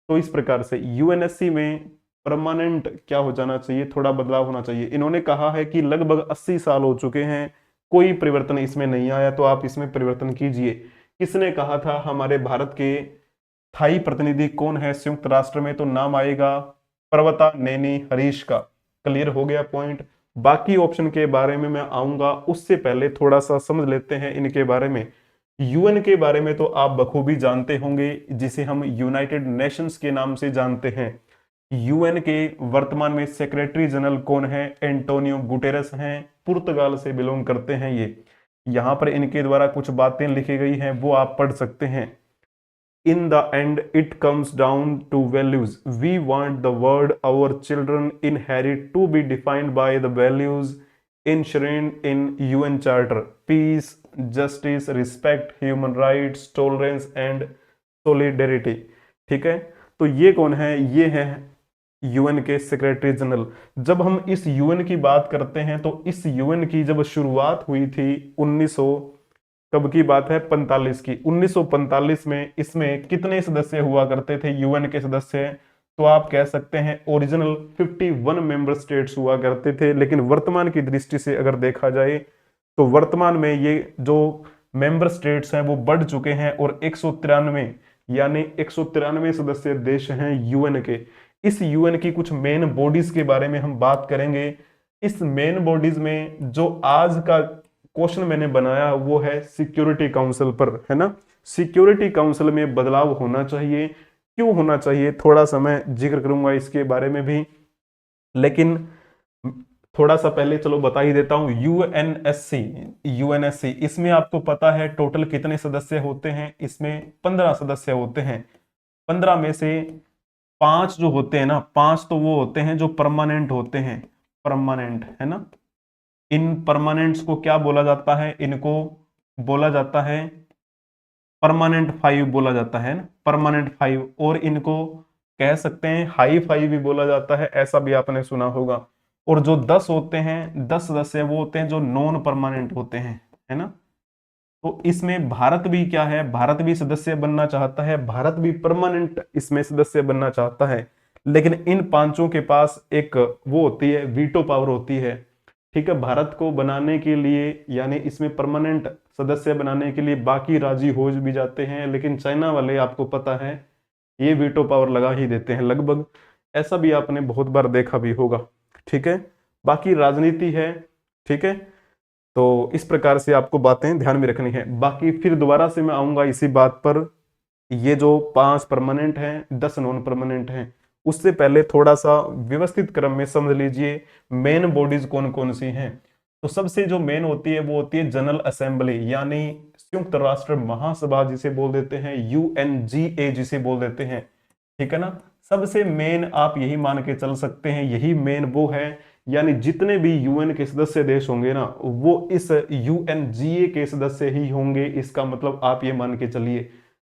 तो इस प्रकार से UNSC में परमानेंट क्या हो जाना चाहिए, थोड़ा बदलाव होना चाहिए। इन्होंने कहा है कि लगभग 80 साल हो चुके हैं, कोई परिवर्तन इसमें नहीं आया, तो आप इसमें परिवर्तन कीजिए। किसने कहा था, हमारे भारत के स्थायी प्रतिनिधि कौन है संयुक्त राष्ट्र में, तो नाम आएगा पर्वता नेनी हरीश का। क्लियर हो गया पॉइंट। बाकी ऑप्शन के बारे में मैं आऊंगा, उससे पहले थोड़ा सा समझ लेते हैं इनके बारे में। UN के बारे में तो आप बखूबी जानते होंगे, जिसे हम यूनाइटेड नेशंस के नाम से जानते हैं। UN के वर्तमान में सेक्रेटरी जनरल कौन है, एंटोनियो गुटेरस हैं, पुर्तगाल से बिलोंग करते हैं ये। यहां पर इनके द्वारा कुछ बातें लिखी गई हैं, वो आप पढ़ सकते हैं। In the end, it comes down to values. We want the world our children inherit to be defined by the values enshrined in UN Charter: peace, justice, respect, human rights, tolerance and solidarity. ठीक है, तो ये कौन है, ये है UN के secretary general. जब हम इस UN की बात करते हैं तो इस UN की जब शुरुआत हुई थी 1900, कब की बात है, 45 की। 1945 में इसमें कितने सदस्य हुआ करते थे UN के सदस्य, तो आप कह सकते हैं ओरिजिनल 51 मेंबर स्टेट्स हुआ करते थे। लेकिन वर्तमान की दृष्टि से अगर देखा जाए तो वर्तमान में ये जो मेंबर स्टेट्स हैं वो बढ़ चुके हैं और 193 यानी 193 सदस्य देश हैं UN के। इस UN की कुछ मेन बॉडीज के बारे में हम बात करेंगे। इस मेन बॉडीज में जो आज का क्वेश्चन मैंने बनाया वो है सिक्योरिटी काउंसिल पर, है ना। सिक्योरिटी काउंसिल में बदलाव होना चाहिए, क्यों होना चाहिए थोड़ा सा मैं जिक्र करूंगा इसके बारे में भी। लेकिन थोड़ा सा पहले चलो बता ही देता हूं। यूएनएससी, यूएनएससी इसमें आपको पता है टोटल कितने सदस्य होते हैं? इसमें 15 सदस्य होते हैं। 15 में से 5 जो होते हैं ना, 5 तो वो होते हैं जो परमानेंट होते हैं, परमानेंट है ना। इन परमानेंट्स को क्या बोला जाता है? इनको बोला जाता है परमानेंट 5 बोला जाता है ना, परमानेंट 5। और इनको कह सकते हैं हाई 5 भी बोला जाता है, ऐसा भी आपने सुना होगा। और जो 10 होते हैं, 10 सदस्य वो होते हैं जो नॉन परमानेंट होते हैं, है ना। तो इसमें भारत भी क्या है, भारत भी सदस्य बनना चाहता है, भारत भी परमानेंट इसमें सदस्य बनना चाहता है। लेकिन इन पांचों के पास एक वो होती है, वीटो पावर होती है। ठीक है, भारत को बनाने के लिए यानी इसमें परमानेंट सदस्य बनाने के लिए बाकी राजी हो भी जाते हैं, लेकिन चाइना वाले आपको पता है ये वीटो पावर लगा ही देते हैं लगभग। ऐसा भी आपने बहुत बार देखा भी होगा। ठीक है, बाकी राजनीति है। ठीक है, तो इस प्रकार से आपको बातें ध्यान में रखनी है। बाकी फिर दोबारा से मैं आऊंगा इसी बात पर। ये जो 5 परमानेंट हैं, 10 नॉन परमानेंट हैं, उससे पहले थोड़ा सा व्यवस्थित क्रम में समझ लीजिए मेन बॉडीज कौन कौन सी हैं। तो सबसे जो मेन होती है वो होती है जनरल असेंबली, यानी संयुक्त राष्ट्र महासभा जिसे बोल देते हैं, यूएनजीए जिसे बोल देते हैं। ठीक है ना, सबसे मेन आप यही मान के चल सकते हैं, यही मेन वो है। यानी जितने भी यूएन के सदस्य देश होंगे ना, वो इस यूएनजीए के सदस्य ही होंगे। इसका मतलब आप ये मान के चलिए,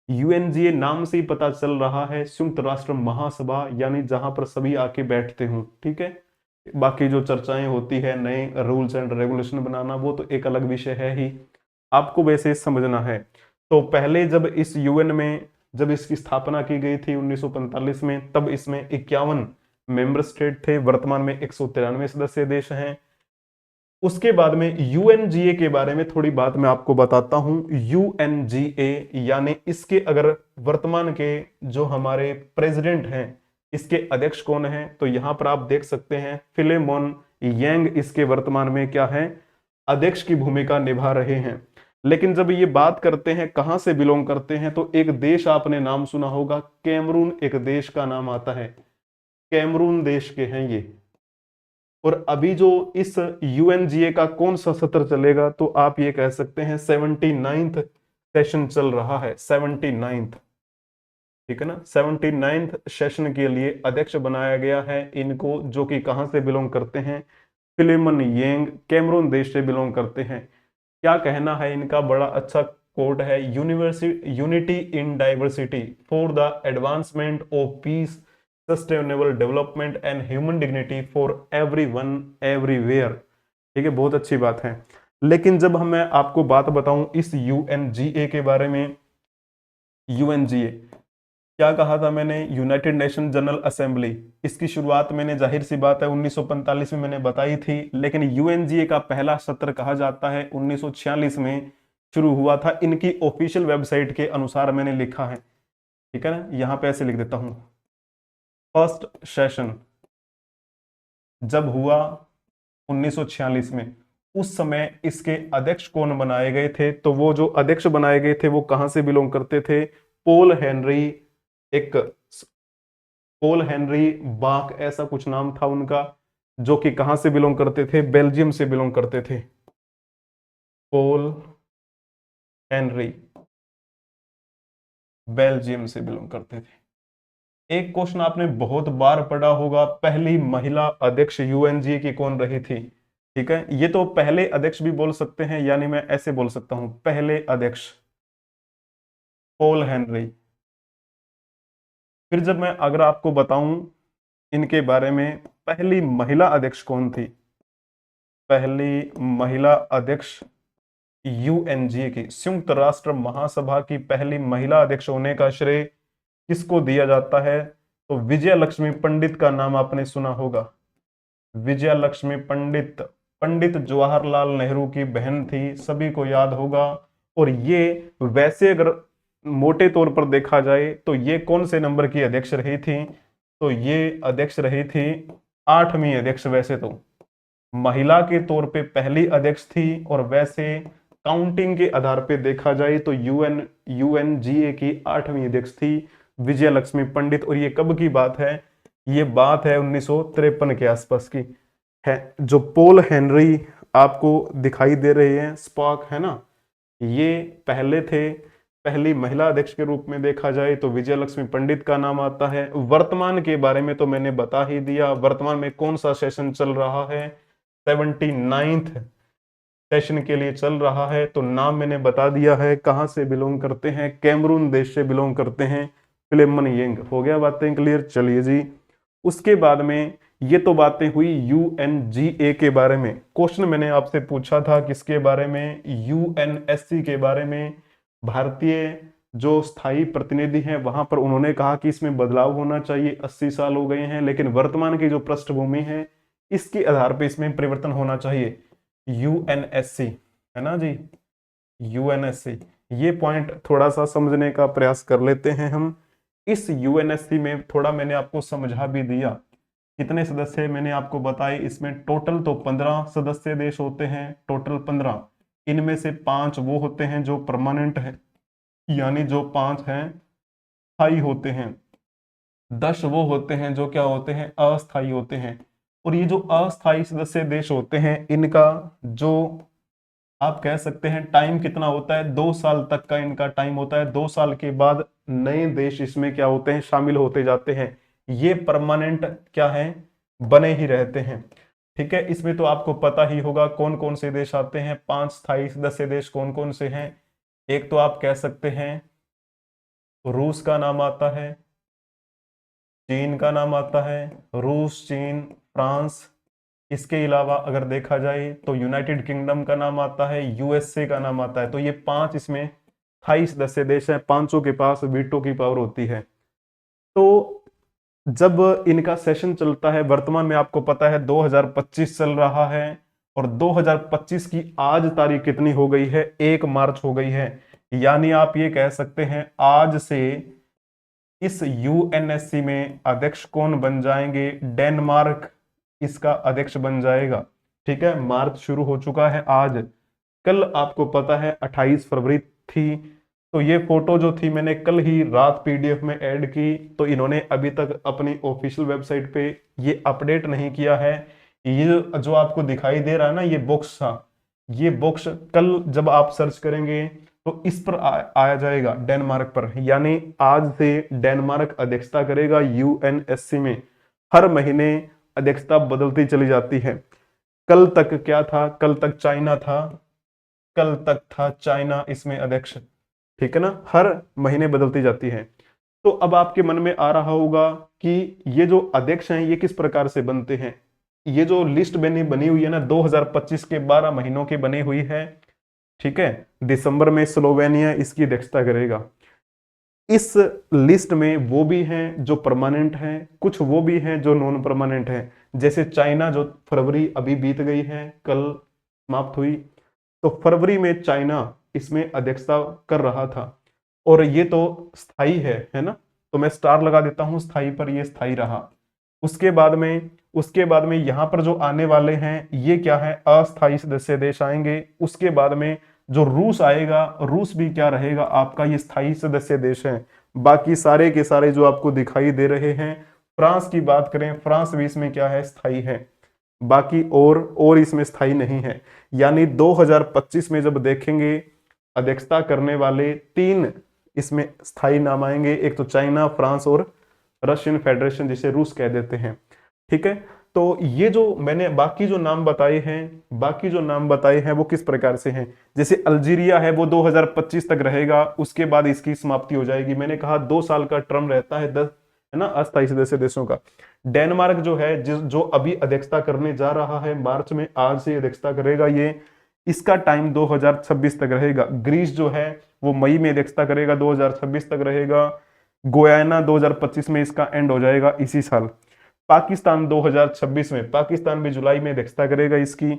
यूएनजीए नाम से ही पता चल रहा है संयुक्त राष्ट्र महासभा, यानी जहां पर सभी आके बैठते हों। ठीक है, बाकी जो चर्चाएं होती है नए रूल्स एंड रेगुलेशन बनाना, वो तो एक अलग विषय है ही, आपको वैसे समझना है। तो पहले जब इस यूएन में जब इसकी स्थापना की गई थी 1945 में, तब इसमें 51 मेंबर स्टेट थे। वर्तमान में 193 सदस्य देश हैं। उसके बाद में यूएनजीए के बारे में थोड़ी बात मैं आपको बताता हूं। यूएनजीए यानी इसके अगर वर्तमान के जो हमारे प्रेसिडेंट हैं, इसके अध्यक्ष कौन हैं, तो यहां पर आप देख सकते हैं फिलेमोन यांग इसके वर्तमान में क्या है, अध्यक्ष की भूमिका निभा रहे हैं। लेकिन जब ये बात करते हैं कहां से बिलोंग करते हैं, तो एक देश आपने नाम सुना होगा, कैमरून एक देश का नाम आता है, कैमरून देश के हैं ये। और अभी जो इस यूएनजीए का कौन सा सत्र चलेगा, तो आप ये कह सकते हैं 79th सेशन चल रहा है, 79th। ठीक है ना, 79th सेशन के लिए अध्यक्ष बनाया गया है इनको, जो कि कहां से बिलोंग करते हैं, फिलिमन येंग कैमरून देश से बिलोंग करते हैं। क्या कहना है इनका, बड़ा अच्छा कोट है, unity in diversity for the advancement of peace, sustainable development and human dignity for everyone everywhere. ठीक है, बहुत अच्छी बात है। लेकिन जब मैं आपको बात बताऊं इस यूएनजीए के बारे में, यूएनजीए क्या कहा था मैंने, यूनाइटेड नेशन जनरल असेंबली। इसकी शुरुआत मैंने जाहिर सी बात है 1945 में मैंने बताई थी, लेकिन यूएनजीए का पहला सत्र कहा जाता है 1946 में शुरू हुआ था। इनकी ऑफिशियल वेबसाइट के अनुसार मैंने लिखा है। ठीक है ना, यहां पे ऐसे लिख देता हूं, फर्स्ट सेशन जब हुआ 1946 में, उस समय इसके अध्यक्ष कौन बनाए गए थे, तो वो जो अध्यक्ष बनाए गए थे वो कहां से बिलोंग करते थे, पोल हेनरी, एक पोल हेनरी बाक ऐसा कुछ नाम था उनका, जो कि कहां से बिलोंग करते थे, बेल्जियम से बिलोंग करते थे, पोल हेनरी बेल्जियम से बिलोंग करते थे। एक क्वेश्चन आपने बहुत बार पढ़ा होगा, पहली महिला अध्यक्ष यूएनजी की कौन रही थी। ठीक है, ये तो पहले अध्यक्ष भी बोल सकते हैं, यानी मैं ऐसे बोल सकता हूं, पहले अध्यक्ष पोल हेनरी। फिर जब मैं अगर आपको बताऊं इनके बारे में, पहली महिला अध्यक्ष कौन थी, पहली महिला अध्यक्ष यूएनजी की, संयुक्त राष्ट्र महासभा की पहली महिला अध्यक्ष होने का श्रेय किसको दिया जाता है, तो विजया लक्ष्मी पंडित का नाम आपने सुना होगा। विजया लक्ष्मी पंडित, पंडित जवाहरलाल नेहरू की बहन थी, सभी को याद होगा। और ये वैसे अगर मोटे तौर पर देखा जाए तो ये कौन से नंबर की अध्यक्ष रही थी, तो ये अध्यक्ष रही थी 8वीं अध्यक्ष। वैसे तो महिला के तौर पे पहली अध्यक्ष थी, और वैसे काउंटिंग के आधार पे देखा जाए तो यूएनजीए की 8वीं अध्यक्ष थी विजया लक्ष्मी पंडित। और ये कब की बात है, ये बात है 1953 के आसपास की। है जो पॉल हेनरी आपको दिखाई दे रहे हैं, स्पॉक है ना, ये पहले थे। पहली महिला अध्यक्ष के रूप में देखा जाए तो विजय लक्ष्मी पंडित का नाम आता है। वर्तमान के बारे में तो मैंने बता ही दिया, वर्तमान में कौन सा सेशन चल रहा है, 79th सेशन के लिए चल रहा है। तो नाम मैंने बता दिया है, कहां से बिलोंग करते हैं, कैमरून देश से बिलोंग करते हैं, फिलिमन यंग। हो गया बातें क्लियर, चलिए जी। उसके बाद में ये तो बातें हुई यूएनजीए के बारे में। क्वेश्चन मैंने आपसे पूछा था किसके बारे में, यूएनएससी के बारे में। भारतीय जो स्थायी प्रतिनिधि हैं वहां पर उन्होंने कहा कि इसमें बदलाव होना चाहिए, 80 साल हो गए हैं, लेकिन वर्तमान की जो पृष्ठभूमि है इसके आधार पर इसमें परिवर्तन होना चाहिए। यूएनएससी है ना जी, यूएनएससी। ये पॉइंट थोड़ा सा समझने का प्रयास कर लेते हैं हम। इस यूएनएससी में थोड़ा मैंने आपको समझा भी दिया, कितने सदस्य मैंने आपको बताए। इसमें टोटल तो 15 सदस्य देश होते हैं, टोटल 15। इनमें से 5 वो होते हैं जो परमानेंट है, यानी जो 5 हैं स्थायी होते हैं। 10 वो होते हैं जो क्या होते हैं, अस्थायी होते हैं। और ये जो अस्थायी सदस्य देश होते हैं इनका जो आप कह सकते हैं टाइम कितना होता है, 2 साल तक का इनका टाइम होता है। 2 साल के बाद नए देश इसमें क्या होते हैं, शामिल होते जाते हैं। ये परमानेंट क्या है, बने ही रहते हैं। ठीक है, इसमें तो आपको पता ही होगा कौन कौन से देश आते हैं। 5 स्थायी सदस्य देश कौन कौन से हैं। एक तो आप कह सकते हैं रूस का नाम आता है, चीन का नाम आता है, रूस, चीन, फ्रांस। इसके अलावा अगर देखा जाए तो यूनाइटेड किंगडम का नाम आता है, यूएसए का नाम आता है। तो ये 5 इसमें स्थायी सदस्य देश हैं, पांचों के पास वीटो की पावर होती है। तो जब इनका सेशन चलता है, वर्तमान में आपको पता है 2025 चल रहा है, और 2025 की आज तारीख कितनी हो गई है, 1 मार्च हो गई है। यानी आप ये कह सकते हैं आज से इस यूएनएससी में अध्यक्ष कौन बन जाएंगे, डेनमार्क इसका अध्यक्ष बन जाएगा। ठीक है, मार्च शुरू हो चुका है आज। कल आपको पता है 28 फरवरी थी। तो ये फोटो जो थी मैंने कल ही रात पीडीएफ में ऐड की, तो इन्होंने अभी तक अपनी ऑफिशियल वेबसाइट पे ये अपडेट नहीं किया है। ये जो आपको दिखाई दे रहा है ना, ये बॉक्स था, ये बॉक्स कल जब आप सर्च करेंगे तो इस पर आया जाएगा, डेनमार्क पर। यानी आज से डेनमार्क अध्यक्षता करेगा यूएनएससी में। हर महीने अध्यक्षता बदलती चली जाती है। कल तक क्या था, कल तक चाइना था, कल तक था चाइना इसमें अध्यक्ष। ठीक है ना, हर महीने बदलती जाती है। तो अब आपके मन में आ रहा होगा कि ये जो अध्यक्ष हैं ये किस प्रकार से बनते हैं। ये जो लिस्ट बनी बनी हुई है ना, 2025 के 12 महीनों की बनी हुई है। ठीक है, दिसंबर में स्लोवेनिया इसकी अध्यक्षता करेगा। इस लिस्ट में वो भी हैं जो परमानेंट हैं, कुछ वो भी हैं जो नॉन परमानेंट हैं। जैसे चाइना, जो फरवरी अभी बीत गई है, कल समाप्त हुई, तो फरवरी में चाइना इसमें अध्यक्षता कर रहा था। और ये तो स्थायी है ना, तो मैं स्टार लगा देता हूं स्थायी पर, ये स्थायी रहा। उसके बाद में यहां पर जो आने वाले हैं ये क्या है, अस्थायी सदस्य देश आएंगे। उसके बाद में जो रूस आएगा, रूस भी क्या रहेगा आपका, ये स्थायी सदस्य देश है। बाकी सारे के सारे जो आपको दिखाई दे रहे हैं, फ्रांस की बात करें, फ्रांस भी इसमें क्या है, स्थायी है। बाकी और इसमें स्थायी नहीं है। यानी 2025 में जब देखेंगे अध्यक्षता करने वाले 3 इसमें स्थायी नाम आएंगे, एक तो चाइना, फ्रांस और रशियन फेडरेशन जिसे रूस कह देते हैं। ठीक है, तो ये जो मैंने बाकी जो नाम बताए हैं वो किस प्रकार से हैं। जैसे अल्जीरिया है वो 2025 तक रहेगा, उसके बाद इसकी समाप्ति हो जाएगी। मैंने कहा 2 साल का टर्म रहता है 10, है ना, अस्थायी सदस्य देशों का। डेनमार्क जो है जो अभी अध्यक्षता करने जा रहा है मार्च में, आज से अध्यक्षता करेगा ये, इसका टाइम 2026 तक रहेगा। ग्रीस जो है वो मई में अध्यक्षता करेगा, 2026 तक रहेगा। गोयाना 2025 में इसका एंड हो जाएगा इसी साल। पाकिस्तान 2026 में, पाकिस्तान भी जुलाई में अध्यक्षता करेगा इसकी।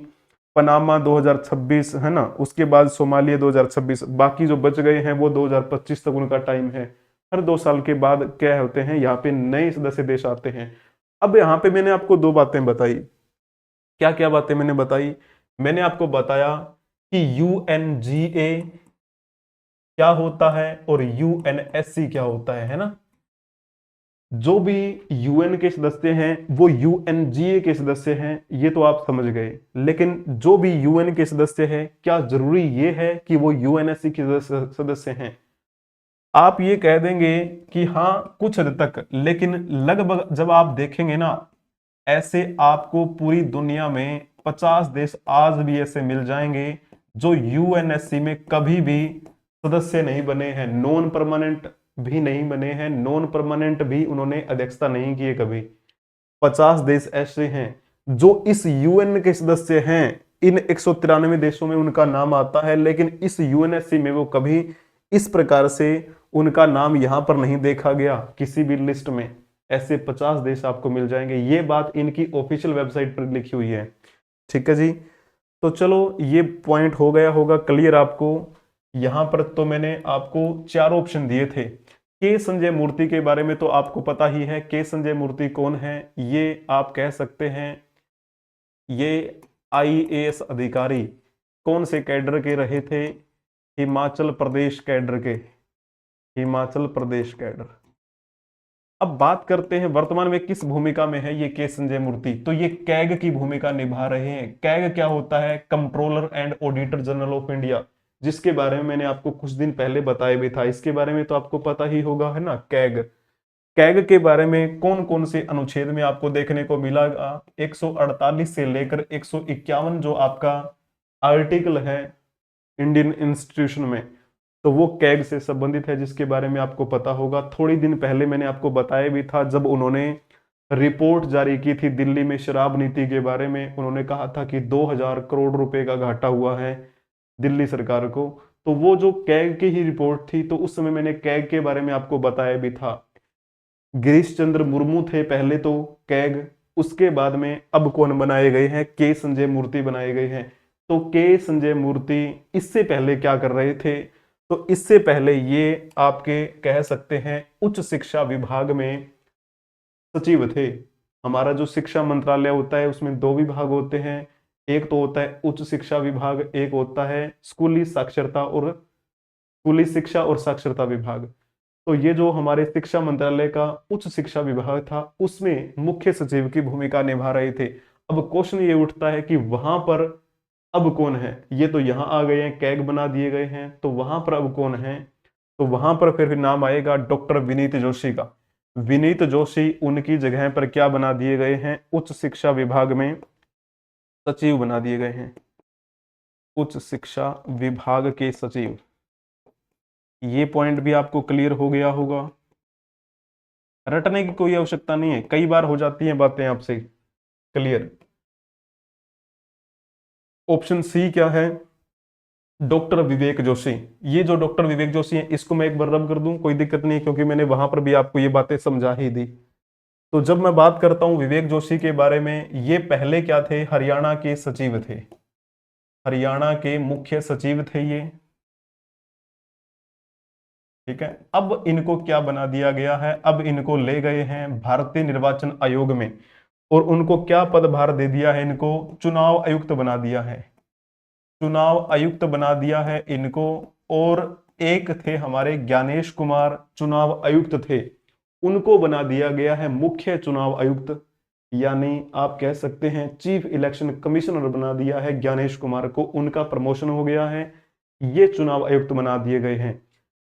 पनामा 2026 है ना, उसके बाद सोमालिया 2026। बाकी जो बच गए हैं वो 2025 तक उनका टाइम है। हर 2 साल के बाद क्या होते हैं, यहाँ पे नए सदस्य देश आते हैं। अब यहाँ पे मैंने आपको 2 बातें बताई। क्या क्या बातें मैंने बताई, मैंने आपको बताया कि यूएनजीए क्या होता है और यूएनएससी क्या होता है ना। जो भी यूएन के सदस्य हैं वो यूएनजीए के सदस्य हैं, ये तो आप समझ गए। लेकिन जो भी यूएन के सदस्य हैं, क्या जरूरी ये है कि वो यूएनएससी के सदस्य हैं? आप ये कह देंगे कि हाँ कुछ हद तक, लेकिन लगभग जब आप देखेंगे ना, ऐसे आपको पूरी दुनिया में 50 देश आज भी ऐसे मिल जाएंगे जो यूएनएससी में कभी भी सदस्य नहीं बने हैं, नॉन परमानेंट भी नहीं बने हैं, नॉन परमानेंट भी उन्होंने अध्यक्षता नहीं की है कभी। 50 देश ऐसे हैं जो इस यूएन के सदस्य हैं। इन 193 देशों में उनका नाम आता है, लेकिन इस यूएनएससी में वो कभी इस प्रकार से उनका नाम यहां पर नहीं देखा गया किसी भी लिस्ट में। ऐसे 50 देश आपको मिल जाएंगे, ये बात इनकी ऑफिशियल वेबसाइट पर लिखी हुई है। ठीक है जी, तो चलो ये पॉइंट हो गया होगा क्लियर आपको। यहां पर तो मैंने आपको 4 ऑप्शन दिए थे। के संजय मूर्ति के बारे में तो आपको पता ही है। के संजय मूर्ति कौन है? ये आप कह सकते हैं ये आईएएस अधिकारी। कौन से कैडर के रहे थे? हिमाचल प्रदेश कैडर के, हिमाचल प्रदेश कैडर। अब बात करते हैं वर्तमान में किस भूमिका में है ये के संजय मूर्ति। तो ये कैग की भूमिका निभा रहे हैं। कैग क्या होता है? Controller and auditor general of India, जिसके बारे में मैंने आपको कुछ दिन पहले बताया भी था। इसके बारे में तो आपको पता ही होगा, है ना। कैग, कैग के बारे में कौन कौन से अनुच्छेद में आपको देखने को मिला? 148 से लेकर 151 जो आपका आर्टिकल है इंडियन इंस्टीट्यूशन में, तो वो कैग से संबंधित है, जिसके बारे में आपको पता होगा। थोड़ी दिन पहले मैंने आपको बताया भी था, जब उन्होंने रिपोर्ट जारी की थी दिल्ली में शराब नीति के बारे में। उन्होंने कहा था कि 2000 करोड़ रुपए का घाटा हुआ है दिल्ली सरकार को। तो वो जो कैग की ही रिपोर्ट थी, तो उस समय मैंने कैग के बारे में आपको बताया भी था। गिरीश चंद्र मुर्मू थे पहले तो कैग, उसके बाद में अब कौन बनाए गए हैं? के संजय मूर्ति बनाए गए हैं। तो के संजय मूर्ति इससे पहले क्या कर रहे थे? तो इससे पहले ये आपके कह सकते हैं उच्च शिक्षा विभाग में सचिव थे। हमारा जो शिक्षा मंत्रालय होता है उसमें 2 विभाग होते हैं। एक तो होता है उच्च शिक्षा विभाग, एक होता है स्कूली साक्षरता और स्कूली शिक्षा और साक्षरता विभाग। तो ये जो हमारे शिक्षा मंत्रालय का उच्च शिक्षा विभाग था, उसमें मुख्य सचिव की भूमिका निभा रहे थे। अब क्वेश्चन ये उठता है कि वहां पर अब कौन है? ये तो यहाँ आ गए हैं, कैग बना दिए गए हैं, तो वहां पर अब कौन है? तो वहां पर फिर नाम आएगा डॉक्टर विनीत जोशी का। विनीत जोशी उनकी जगह पर क्या बना दिए गए हैं? उच्च शिक्षा विभाग में सचिव बना दिए गए हैं, उच्च शिक्षा विभाग के सचिव। ये पॉइंट भी आपको क्लियर हो गया होगा। रटने की कोई आवश्यकता नहीं है, कई बार हो जाती हैं बातें आपसे क्लियर। ऑप्शन सी क्या है? डॉक्टर विवेक जोशी। ये जो डॉक्टर विवेक जोशी है, इसको मैं एक बार रब कर दूं, कोई दिक्कत नहीं, क्योंकि मैंने वहां पर भी आपको ये बातें समझा ही दी। तो जब मैं बात करता हूं विवेक जोशी के बारे में, ये पहले क्या थे? हरियाणा के सचिव थे, हरियाणा के मुख्य सचिव थे ये। ठीक है, अब इनको क्या बना दिया गया है? अब इनको ले गए हैं भारतीय निर्वाचन आयोग में, और उनको क्या पदभार दे दिया है? इनको चुनाव आयुक्त बना दिया है, चुनाव आयुक्त बना दिया है इनको। और एक थे हमारे ज्ञानेश कुमार, चुनाव आयुक्त थे, उनको बना दिया गया है मुख्य चुनाव आयुक्त, यानी आप कह सकते हैं चीफ इलेक्शन कमिश्नर बना दिया है ज्ञानेश कुमार को, उनका प्रमोशन हो गया है, ये चुनाव आयुक्त बना दिए गए हैं।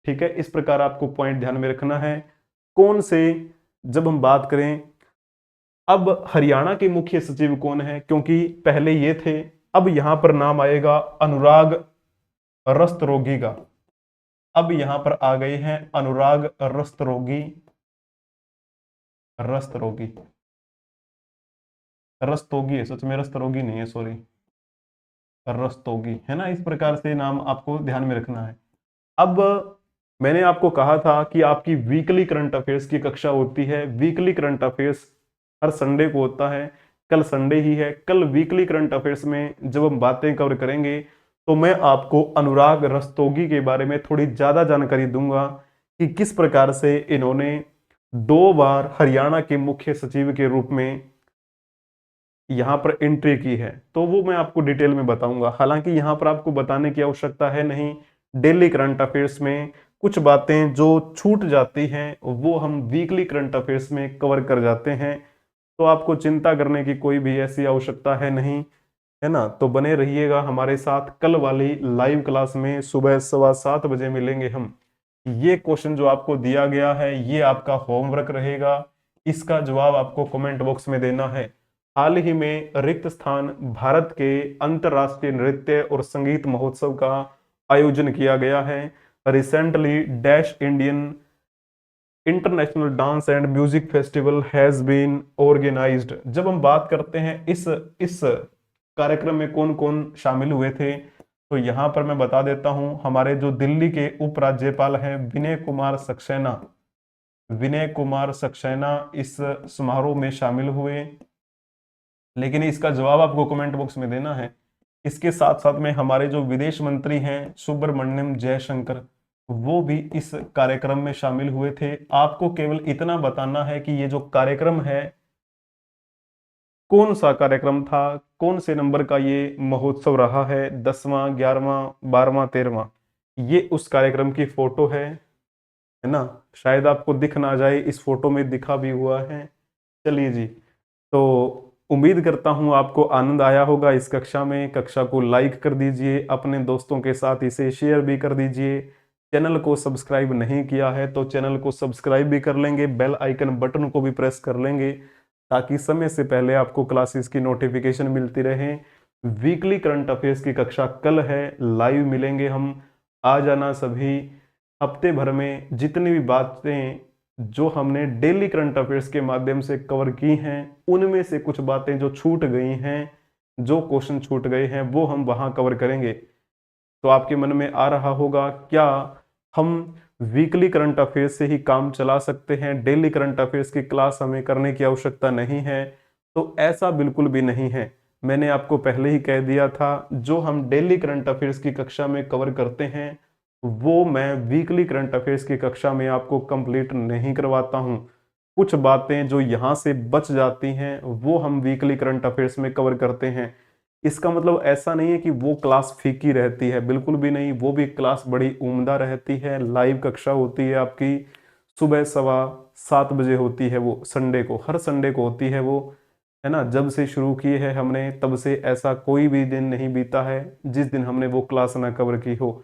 ठीक है, इस प्रकार आपको पॉइंट ध्यान में रखना है। कौन से, जब हम बात करें अब हरियाणा के मुख्य सचिव कौन है, क्योंकि पहले ये थे, अब यहां पर नाम आएगा अनुराग रस्तोगी का। अब यहां पर आ गए हैं अनुराग रस्तोगी, रस्तोगी, रस्तोगी है, सच में रस्तोगी नहीं है, सॉरी, रस्तोगी है ना। इस प्रकार से नाम आपको ध्यान में रखना है। अब मैंने आपको कहा था कि आपकी वीकली करंट अफेयर्स की कक्षा होती है। वीकली करंट अफेयर्स हर संडे को होता है, कल संडे ही है। कल वीकली करंट अफेयर्स में जब हम बातें कवर करेंगे, तो मैं आपको अनुराग रस्तोगी के बारे में थोड़ी ज्यादा जानकारी दूंगा कि किस प्रकार से इन्होंने 2 बार हरियाणा के मुख्य सचिव के रूप में यहां पर एंट्री की है। तो वो मैं आपको डिटेल में बताऊंगा। हालांकि यहां पर आपको बताने की आवश्यकता है नहीं, डेली करंट अफेयर्स में कुछ बातें जो छूट जाती हैं वो हम वीकली करंट अफेयर्स में कवर कर जाते हैं। तो आपको चिंता करने की कोई भी ऐसी आवश्यकता है नहीं, है ना। तो बने रहिएगा हमारे साथ, कल वाली लाइव क्लास में सुबह 7:15 बजे मिलेंगे हम। ये क्वेश्चन जो आपको दिया गया है ये आपका होमवर्क रहेगा, इसका जवाब आपको कमेंट बॉक्स में देना है। हाल ही में रिक्त स्थान भारत के अंतरराष्ट्रीय नृत्य और संगीत महोत्सव का आयोजन किया गया है। Recently dash Indian international dance and music festival has been organised. जब हम बात करते हैं इस कार्यक्रम में कौन कौन शामिल हुए थे, तो यहां पर मैं बता देता हूं, हमारे जो दिल्ली के उपराज्यपाल हैं विनय कुमार सक्सेना इस समारोह में शामिल हुए। लेकिन इसका जवाब आपको कमेंट बॉक्स में देना है। इसके साथ साथ में हमारे जो विदेश मंत्री हैं सुब्रमण्यम जयशंकर, वो भी इस कार्यक्रम में शामिल हुए थे। आपको केवल इतना बताना है कि ये जो कार्यक्रम है कौन सा कार्यक्रम था, कौन से नंबर का ये महोत्सव रहा है, 10वां, 11वां, 12वां, 13वां। ये उस कार्यक्रम की फोटो है ना। शायद आपको दिख ना जाए, इस फोटो में दिखा भी हुआ है। चलिए जी, तो उम्मीद करता हूं आपको आनंद आया होगा इस कक्षा में। कक्षा को लाइक कर दीजिए, अपने दोस्तों के साथ इसे शेयर भी कर दीजिए। चैनल को सब्सक्राइब नहीं किया है तो चैनल को सब्सक्राइब भी कर लेंगे, बेल आइकन बटन को भी प्रेस कर लेंगे ताकि समय से पहले आपको क्लासेस की नोटिफिकेशन मिलती रहे। वीकली करंट अफेयर्स की कक्षा कल है, लाइव मिलेंगे हम। आ जाना सभी। हफ्ते भर में जितनी भी बातें जो हमने डेली करंट अफेयर्स के माध्यम से कवर की हैं, उनमें से कुछ बातें जो छूट गई हैं, जो क्वेश्चन छूट गए हैं, वो हम वहां कवर करेंगे। तो आपके मन में आ रहा होगा, क्या हम वीकली करंट अफेयर्स से ही काम चला सकते हैं, डेली करंट अफेयर्स की क्लास हमें करने की आवश्यकता नहीं है? तो ऐसा बिल्कुल भी नहीं है। मैंने आपको पहले ही कह दिया था, जो हम डेली करंट अफेयर्स की कक्षा में कवर करते हैं वो मैं वीकली करंट अफेयर्स की कक्षा में आपको कंप्लीट नहीं करवाता हूं। कुछ बातें जो यहां से बच जाती हैं वो हम वीकली करंट अफेयर्स में कवर करते हैं। इसका मतलब ऐसा नहीं है कि वो क्लास फीकी रहती है, बिल्कुल भी नहीं। वो भी क्लास बड़ी उम्दा रहती है। लाइव कक्षा होती है आपकी सुबह 7:15 होती है, वो संडे को, हर संडे को होती है वो, है ना। जब से शुरू की है हमने तब से ऐसा कोई भी दिन नहीं बीता है जिस दिन हमने वो क्लास ना कवर की हो।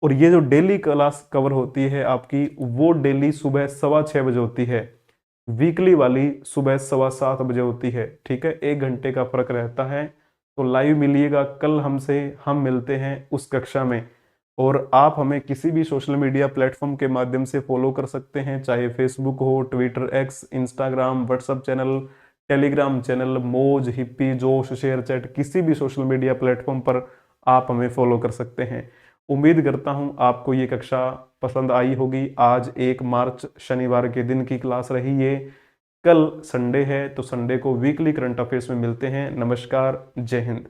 और ये जो डेली क्लास कवर होती है आपकी, वो डेली सुबह 6:15 होती है। वीकली वाली सुबह 7:15 होती है। ठीक है, 1 घंटे का फर्क रहता है। तो लाइव मिलिएगा कल हमसे, हम मिलते हैं उस कक्षा में। और आप हमें किसी भी सोशल मीडिया प्लेटफॉर्म के माध्यम से फॉलो कर सकते हैं, चाहे फेसबुक हो, Twitter, x, Instagram, WhatsApp channel, Telegram channel, मौज, हिप्पी, जोश, शेयर चैट, किसी भी सोशल मीडिया प्लेटफॉर्म पर आप हमें फॉलो कर सकते हैं। उम्मीद करता हूं आपको ये कक्षा पसंद आई होगी। आज 1 मार्च शनिवार के दिन की क्लास रही ये। कल संडे है तो संडे को वीकली करंट अफेयर्स में मिलते हैं। नमस्कार, जय हिंद।